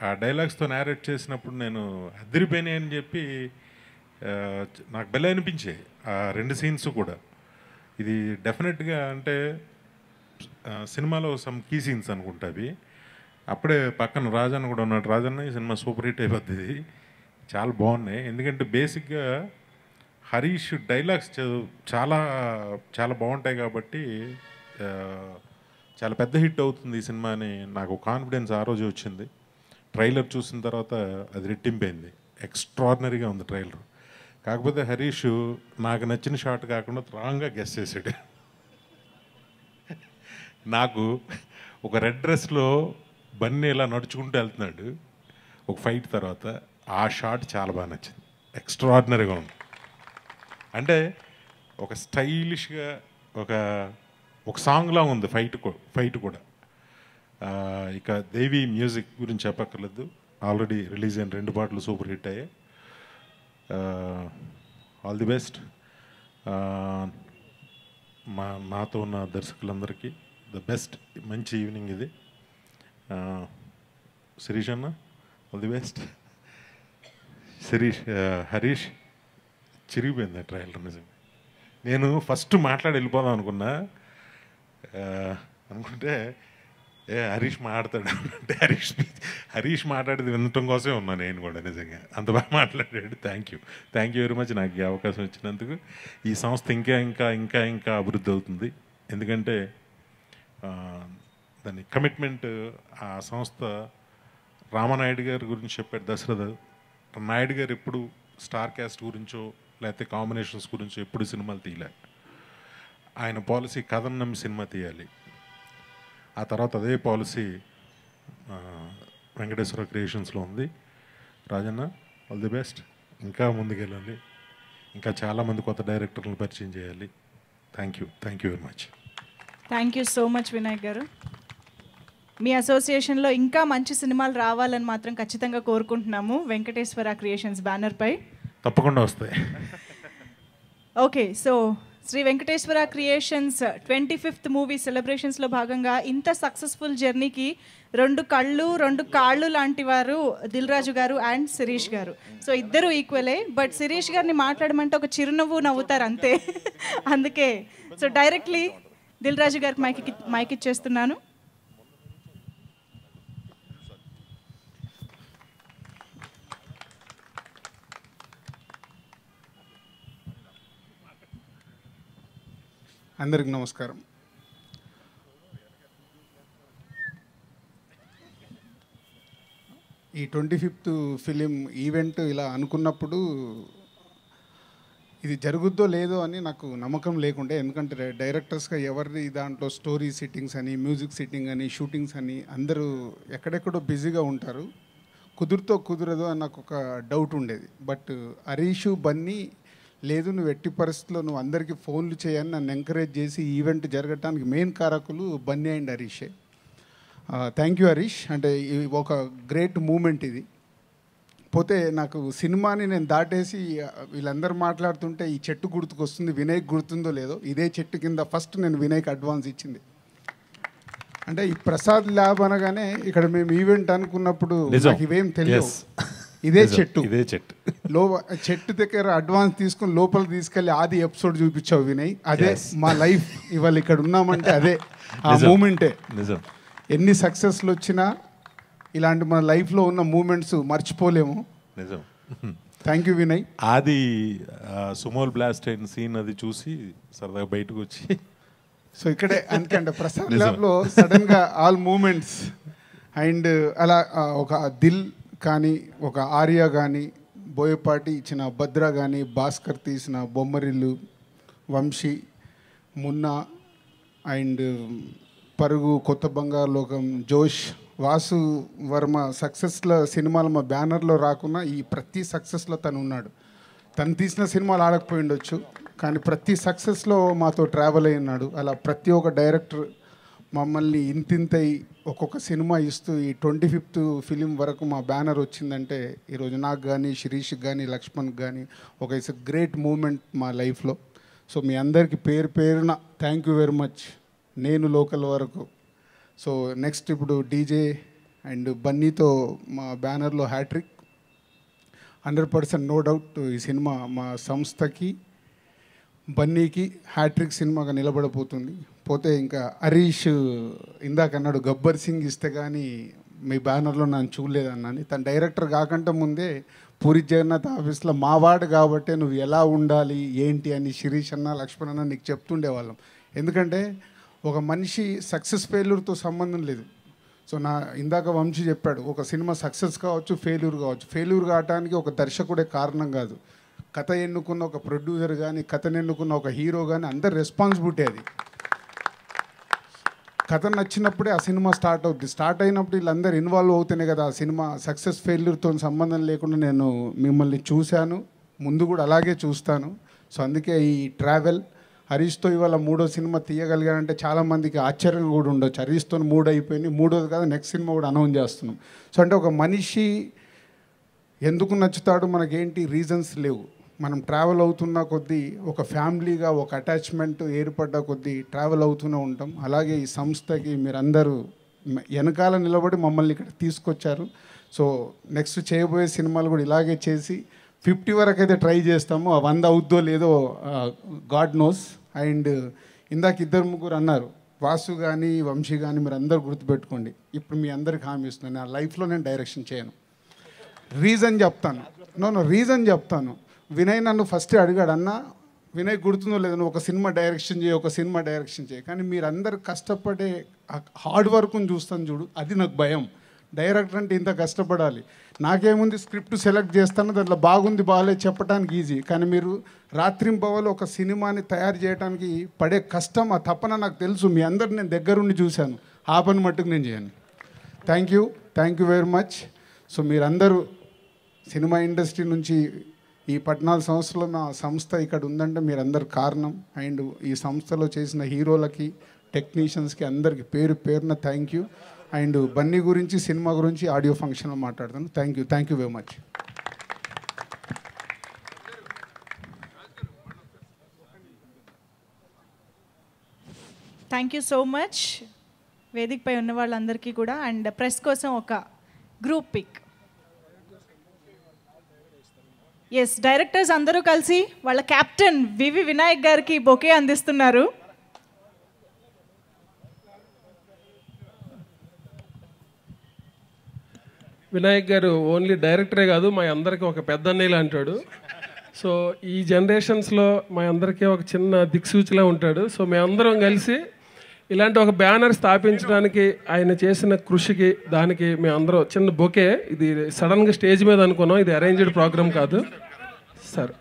ఆ డైలాగ్స్తో నేరేట్ చేసినప్పుడు నేను అదిరిపోయినాయి అని చెప్పి నాకు భలే అనిపించాయి ఆ 2 సీన్స్ కూడా. ఇది డెఫినెట్గా అంటే సినిమాలో సమ్ కీ సీన్స్ అనుకుంటా అవి. అప్పుడే పక్కన రాజన్న కూడా ఉన్నాడు. రాజన్న ఈ సినిమా సూపర్ హిట్ అయిపోతుంది, చాలా బాగున్నాయి. ఎందుకంటే బేసిక్గా హరీష్ డైలాగ్స్ చాలా చాలా బాగుంటాయి కాబట్టి చాలా పెద్ద హిట్ అవుతుంది ఈ సినిమా అని నాకు కాన్ఫిడెన్స్ ఆ రోజు వచ్చింది. ట్రైలర్ చూసిన తర్వాత అది రెట్టింపైంది. ఎక్స్ట్రాడినరీగా ఉంది ట్రైలర్. కాకపోతే హరీష్ నాకు నచ్చిన షాట్ కాకుండా రాంగ్గా గెస్ చేసాడు. నాకు ఒక రెడ్ డ్రెస్లో బన్నీ ఇలా నడుచుకుంటూ వెళ్తున్నాడు ఒక ఫైట్ తర్వాత, ఆ షాట్ చాలా బాగా నచ్చింది. ఎక్స్ట్రాడినరీగా ఉంది. అంటే ఒక స్టైలిష్గా ఒక సాంగ్లా ఉంది ఫైట్ కూడా. ఇక దేవి మ్యూజిక్ గురించి చెప్పక్కర్లేదు. ఆల్రెడీ రిలీజ్ అయిన 2 పాటలు సూపర్ హిట్ అయ్యాయి. All the best. నాతో ఉన్న దర్శకులందరికీ ద బెస్ట్. మంచి ఈవినింగ్ ఇది. శిరీష్ అన్న ఆల్ ది బెస్ట్. హరీష్ చిరిగిపోయింది ఆ ట్రయల్. నిజంగా నేను ఫస్ట్ మాట్లాడి వెళ్ళిపోదాం అనుకుంటే హరీష్ మాట్లాడతాడు అంటే హరీష్ మాట్లాడేది వినటం కోసమే ఉన్నాను నేను కూడా. నిజంగా అంత బాగా మాట్లాడాడు. థ్యాంక్ యూ వెరీ మచ్ నాకు ఈ అవకాశం ఇచ్చినందుకు. ఈ సంస్థ ఇంకా అభివృద్ధి అవుతుంది. ఎందుకంటే దాని కమిట్మెంట్, ఆ సంస్థ రామనాయుడు గారి గురించి చెప్పాడు దశరథ. నాయుడు గారు ఎప్పుడు స్టార్ క్యాస్ట్ గురించో లేకపోతే కాంబినేషన్స్ గురించో ఎప్పుడు సినిమాలు తీయలే. ఆయన పాలసీ కథను నమ్మి సినిమా తీయాలి. ఆ తర్వాత అదే పాలసీ వెంకటేశ్వర క్రియేషన్స్లో ఉంది. Rajanna all the best. ఇంకా ముందుకెళ్ళాలి, ఇంకా చాలామంది కొత్త డైరెక్టర్లను పరిచయం చేయాలి. Thank you very much. Thank you so much Vinayak గారు. మీ అసోసియేషన్లో ఇంకా మంచి సినిమాలు రావాలని మాత్రం ఖచ్చితంగా కోరుకుంటున్నాము వెంకటేశ్వర క్రియేషన్స్ బ్యానర్పై. తప్పకుండా వస్తాయి. Okay, so Shri Venkateswara creations 25th movie సెలబ్రేషన్స్లో భాగంగా ఇంత సక్సెస్ఫుల్ జర్నీకి 2 కళ్ళు 2 కాళ్ళు లాంటి వారు దిల్ రాజు గారు అండ్ శిరీష్ గారు. సో ఇద్దరు ఈక్వలే, బట్ శిరీష్ గారిని మాట్లాడమంటే ఒక చిరునవ్వు నవ్వుతారు అంతే. అందుకే సో డైరెక్ట్లీ దిల్ రాజు గారికి మైక్ ఇచ్చేస్తున్నాను. అందరికి నమస్కారం. ఈ 25th ఫిలిం ఈవెంట్ ఇలా అనుకున్నప్పుడు ఇది జరుగుద్దో లేదో అని నాకు నమ్మకం లేకుండే. ఎందుకంటే డైరెక్టర్స్గా ఎవరి దాంట్లో స్టోరీ సిట్టింగ్స్ అని, మ్యూజిక్ సిట్టింగ్ అని, షూటింగ్స్ అని అందరూ ఎక్కడెక్కడో బిజీగా ఉంటారు. కుదరదో అని నాకు ఒక డౌట్ ఉండేది. బట్ హరీష్ బన్నీ లేదు, నువ్వు ఎట్టి పరిస్థితుల్లో నువ్వు అందరికీ ఫోన్లు చేయని నన్ను ఎంకరేజ్ చేసి ఈవెంట్ జరగటానికి మెయిన్ కారకులు బన్నీ అండ్ హరీషే. Thank you Harish. అంటే ఒక గ్రేట్ మూమెంట్ ఇది. పోతే నాకు సినిమాని నేను దాటేసి వీళ్ళందరూ మాట్లాడుతుంటే ఈ చెట్టు గుర్తుకొస్తుంది. వినాయక్ గుర్తుందో లేదో, ఇదే చెట్టు కింద ఫస్ట్ నేను వినాయక్ అడ్వాన్స్ ఇచ్చింది. అంటే ఈ ప్రసాద్ ల్యాబ్ అనగానే ఇక్కడ మేము ఈవెంట్ అనుకున్నప్పుడు నాకు ఇవేం తెలియదు. ఇదే నిజం, చెట్టు ఇదే చెట్టు. చెట్టు దగ్గర అడ్వాన్స్ తీసుకొని లోపలికి తీసుకెళ్ళి ఆది ఎపిసోడ్ చూపించావు వినయ్. అదే Yes. మా లైఫ్ ఇవాళ ఇక్కడ ఉన్నామంటే అదే ఆ నిజం, మూమెంటే. నిజం. ఎన్ని సక్సెస్లు వచ్చినా ఇలాంటి మన లైఫ్లో ఉన్న మూమెంట్స్ మర్చిపోలేము. నిజం. Thank you Vinay. ఆది సుమోల్ బ్లాస్ట్ అయిన సీన్ అది చూసి సరదాగా బయటకు వచ్చి సో ఇక్కడే అందుకంటే ప్రసాద్ నిజం. ల్యాబ్లో సడన్గా ఆల్ మూమెంట్స్ అండ్ అలా ఒక దిల్ కానీ ఒక ఆర్య కానీ బోయపాటి ఇచ్చిన భద్ర కానీ భాస్కర్ తీసిన బొమ్మరిల్లు, వంశీ, మున్నా అండ్ పరుగు, కొత్త బంగారు లోకం, జోష్, వాసు వర్మ సక్సెస్లో సినిమాలు మా బ్యానర్లో రాకున్నా ఈ ప్రతి సక్సెస్లో తను ఉన్నాడు. తను తీసిన సినిమాలు ఆడకపోయి ఉండొచ్చు కానీ ప్రతి సక్సెస్లో మాతో ట్రావెల్ అయి ఉన్నాడు. అలా ప్రతి ఒక్క డైరెక్టర్ మమ్మల్ని ఇంతింతై ఒక్కొక్క సినిమా ఇస్తూ ఈ 25th ఫిలిం వరకు మా బ్యానర్ వచ్చిందంటే ఈరోజు నాకు కానీ, శిరీష్కి కానీ, లక్ష్మణ్కి కానీ ఒక ఇట్స్ గ్రేట్ మూమెంట్ మా లైఫ్లో. సో మీ అందరికీ పేరు పేరున థ్యాంక్ యూ వెరీ మచ్. నేను లోకల్ వరకు. సో నెక్స్ట్ ఇప్పుడు డీజే అండ్ బన్నీతో మా బ్యానర్లో హ్యాట్రిక్ 100% నో డౌట్. ఈ సినిమా మా సంస్థకి బన్నీకి హ్యాట్రిక్ సినిమాగా నిలబడబోతుంది. పోతే ఇంకా హరీష్ ఇందాక అన్నాడు గబ్బర్ సింగ్ ఇస్తే కానీ మీ బ్యానర్లో నన్ను చూడలేదన్నాను. తను డైరెక్టర్ కాకుండా ముందే పూరి జగన్నాథ్ ఆఫీస్లో మావాడు కాబట్టే నువ్వు ఎలా ఉండాలి ఏంటి అని శిరీష్ అన్న, లక్ష్మణ్ అన్న నీకు చెప్తుండేవాళ్ళం. ఎందుకంటే ఒక మనిషి సక్సెస్ ఫెయిల్యూర్తో సంబంధం లేదు. సో ఇందాక వంశీ చెప్పాడు ఒక సినిమా సక్సెస్ కావచ్చు, ఫెయిల్యూర్ కావచ్చు. ఫెయిల్యూర్ కావడానికి ఒక దర్శకుడే కారణం కాదు. కథ ఎన్నుకున్న ఒక ప్రొడ్యూసర్ కానీ, కథను ఎన్నుకున్న ఒక హీరో కానీ అందరు రెస్పాన్సిబిలిటీ. అది కథ నచ్చినప్పుడే ఆ సినిమా స్టార్ట్ అవుద్ది. స్టార్ట్ అయినప్పుడు వీళ్ళందరూ ఇన్వాల్వ్ అవుతేనే కదా ఆ సినిమా సక్సెస్ ఫెయిల్యూర్తో సంబంధం లేకుండా నేను మిమ్మల్ని చూశాను, ముందు కూడా అలాగే చూస్తాను. సో అందుకే ఈ ట్రావెల్ హరీష్తో ఇవాళ 3వ సినిమా తీయగలిగానంటే చాలామందికి ఆశ్చర్యం కూడా ఉండొచ్చు. హరీష్తో 3 అయిపోయింది, 3వది కాదు నెక్స్ట్ సినిమా కూడా అనౌన్స్ చేస్తున్నాం. సో అంటే ఒక మనిషి ఎందుకు నచ్చుతాడు మనకేంటి రీజన్స్ లేవు. మనం ట్రావెల్ అవుతున్న కొద్దీ ఒక ఫ్యామిలీగా ఒక అటాచ్మెంట్ ఏర్పడ్డ కొద్దీ ట్రావెల్ అవుతూనే ఉంటాం. అలాగే ఈ సంస్థకి మీరందరూ వెనకాల నిలబడి మమ్మల్ని ఇక్కడ తీసుకొచ్చారు. సో నెక్స్ట్ చేయబోయే సినిమాలు కూడా ఇలాగే చేసి 50 వరకు అయితే ట్రై చేస్తాము. 100 అవుద్దో లేదో గాడ్ నోస్. అండ్ ఇందాక 2-3 అన్నారు, వాసు కానీ వంశీ కానీ మీరు అందరూ గుర్తుపెట్టుకోండి. ఇప్పుడు మీ అందరికి హామీ ఇస్తున్నాను, నా లైఫ్లో నేను డైరెక్షన్ చేయను. రీజన్ చెప్తాను. రీజన్ చెప్తాను. వినయ్ నన్ను ఫస్ట్ అడిగాడు, అన్న వినయ్ గుర్తుందో లేదో నువ్వు ఒక సినిమా డైరెక్షన్ చేయి, ఒక సినిమా డైరెక్షన్ చేయి. కానీ మీరందరూ కష్టపడే హార్డ్ వర్క్ని చూస్తాను చూడు, అది నాకు భయం. డైరెక్టర్ అంటే ఇంత కష్టపడాలి. నాకేముంది స్క్రిప్ట్ సెలెక్ట్ చేస్తాను, దాంట్లో బాగుంది బాగాలేదు చెప్పడానికి ఈజీ. కానీ మీరు రాత్రింబవలు ఒక సినిమాని తయారు చేయడానికి పడే కష్టం, ఆ తపన నాకు తెలుసు. మీ అందరు నేను దగ్గరుండి చూశాను. ఆ పని మట్టుకు నేను చేయను. Thank you very much. So మీరందరూ సినిమా ఇండస్ట్రీ నుంచి ఈ 14 సంవత్సరాలు నా సంస్థ ఇక్కడ ఉందంటే మీరందరు కారణం. అండ్ ఈ సంస్థలో చేసిన హీరోలకి, టెక్నీషియన్స్కి అందరికీ పేరు పేరున థ్యాంక్ యూ. అండ్ బన్నీ గురించి, సినిమా గురించి ఆడియో ఫంక్షన్లో మాట్లాడతాను. Thank you very much. Thank you so much వేదికపై ఉన్న వాళ్ళందరికీ కూడా. అండ్ ప్రెస్ కోసం ఒక గ్రూప్ పిక్. ఎస్, డైరెక్టర్స్ అందరూ కలిసి వాళ్ళ కెప్టెన్ వివి వినాయక్ గారికి బొకే అందిస్తున్నారు. వినాయక్ గారు ఓన్లీ డైరెక్టరే కాదు, మా అందరికీ ఒక పెద్ద అన్నయ్యలా అంటాడు. సో ఈ జనరేషన్స్లో మా అందరికీ ఒక చిన్న దిక్సూచిలా ఉంటాడు. సో మేమందరం కలిసి ఇలాంటి ఒక బ్యానర్ స్థాపించడానికి ఆయన చేసిన కృషికి, దానికి మేమందరం చిన్న బొకే. ఇది సడన్గా స్టేజ్ మీద అనుకున్నాం, ఇది అరేంజ్డ్ ప్రోగ్రామ్ కాదు sir.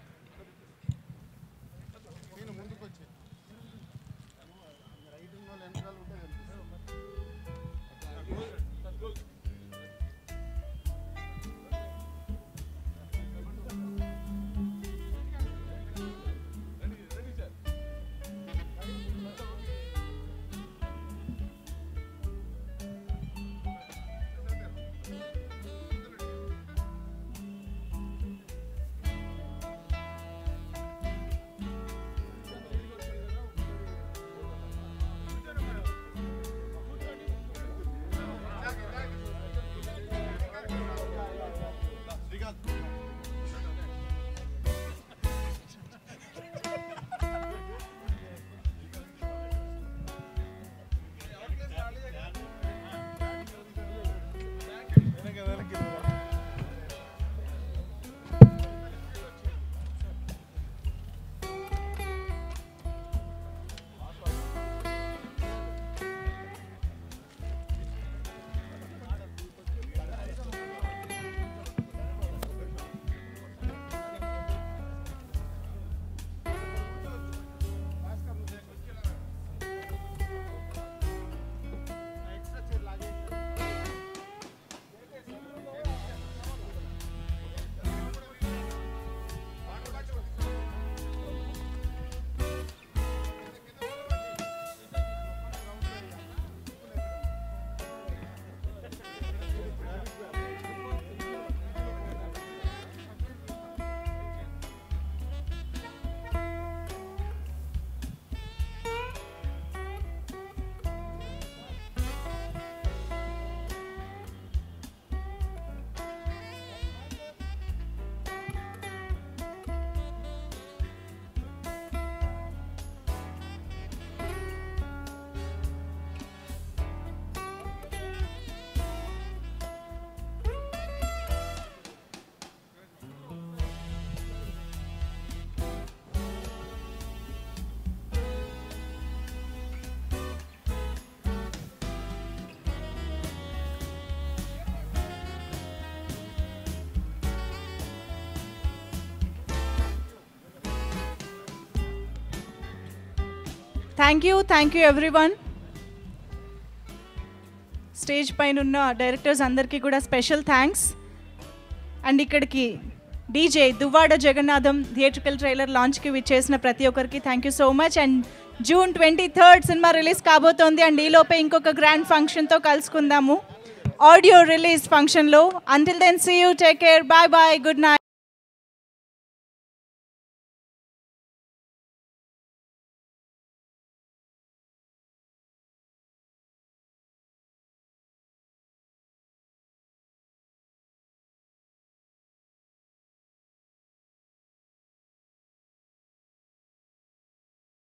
Thank you everyone. Stage పైన ఉన్న డైరెక్టర్స్ అందరికీ కూడా స్పెషల్ థ్యాంక్స్. అండ్ ఇక్కడికి DJ Duvvada Jagannadham theatrical trailer లాంచ్కి విచ్చేసిన ప్రతి ఒక్కరికి thank you so much. And June 23rd cinema release కాబోతోంది. అండ్ ఈలోపే ఇంకొక గ్రాండ్ ఫంక్షన్తో కలుసుకుందాము ఆడియో రిలీజ్ ఫంక్షన్లో. Until then see you, take care, bye bye, good night.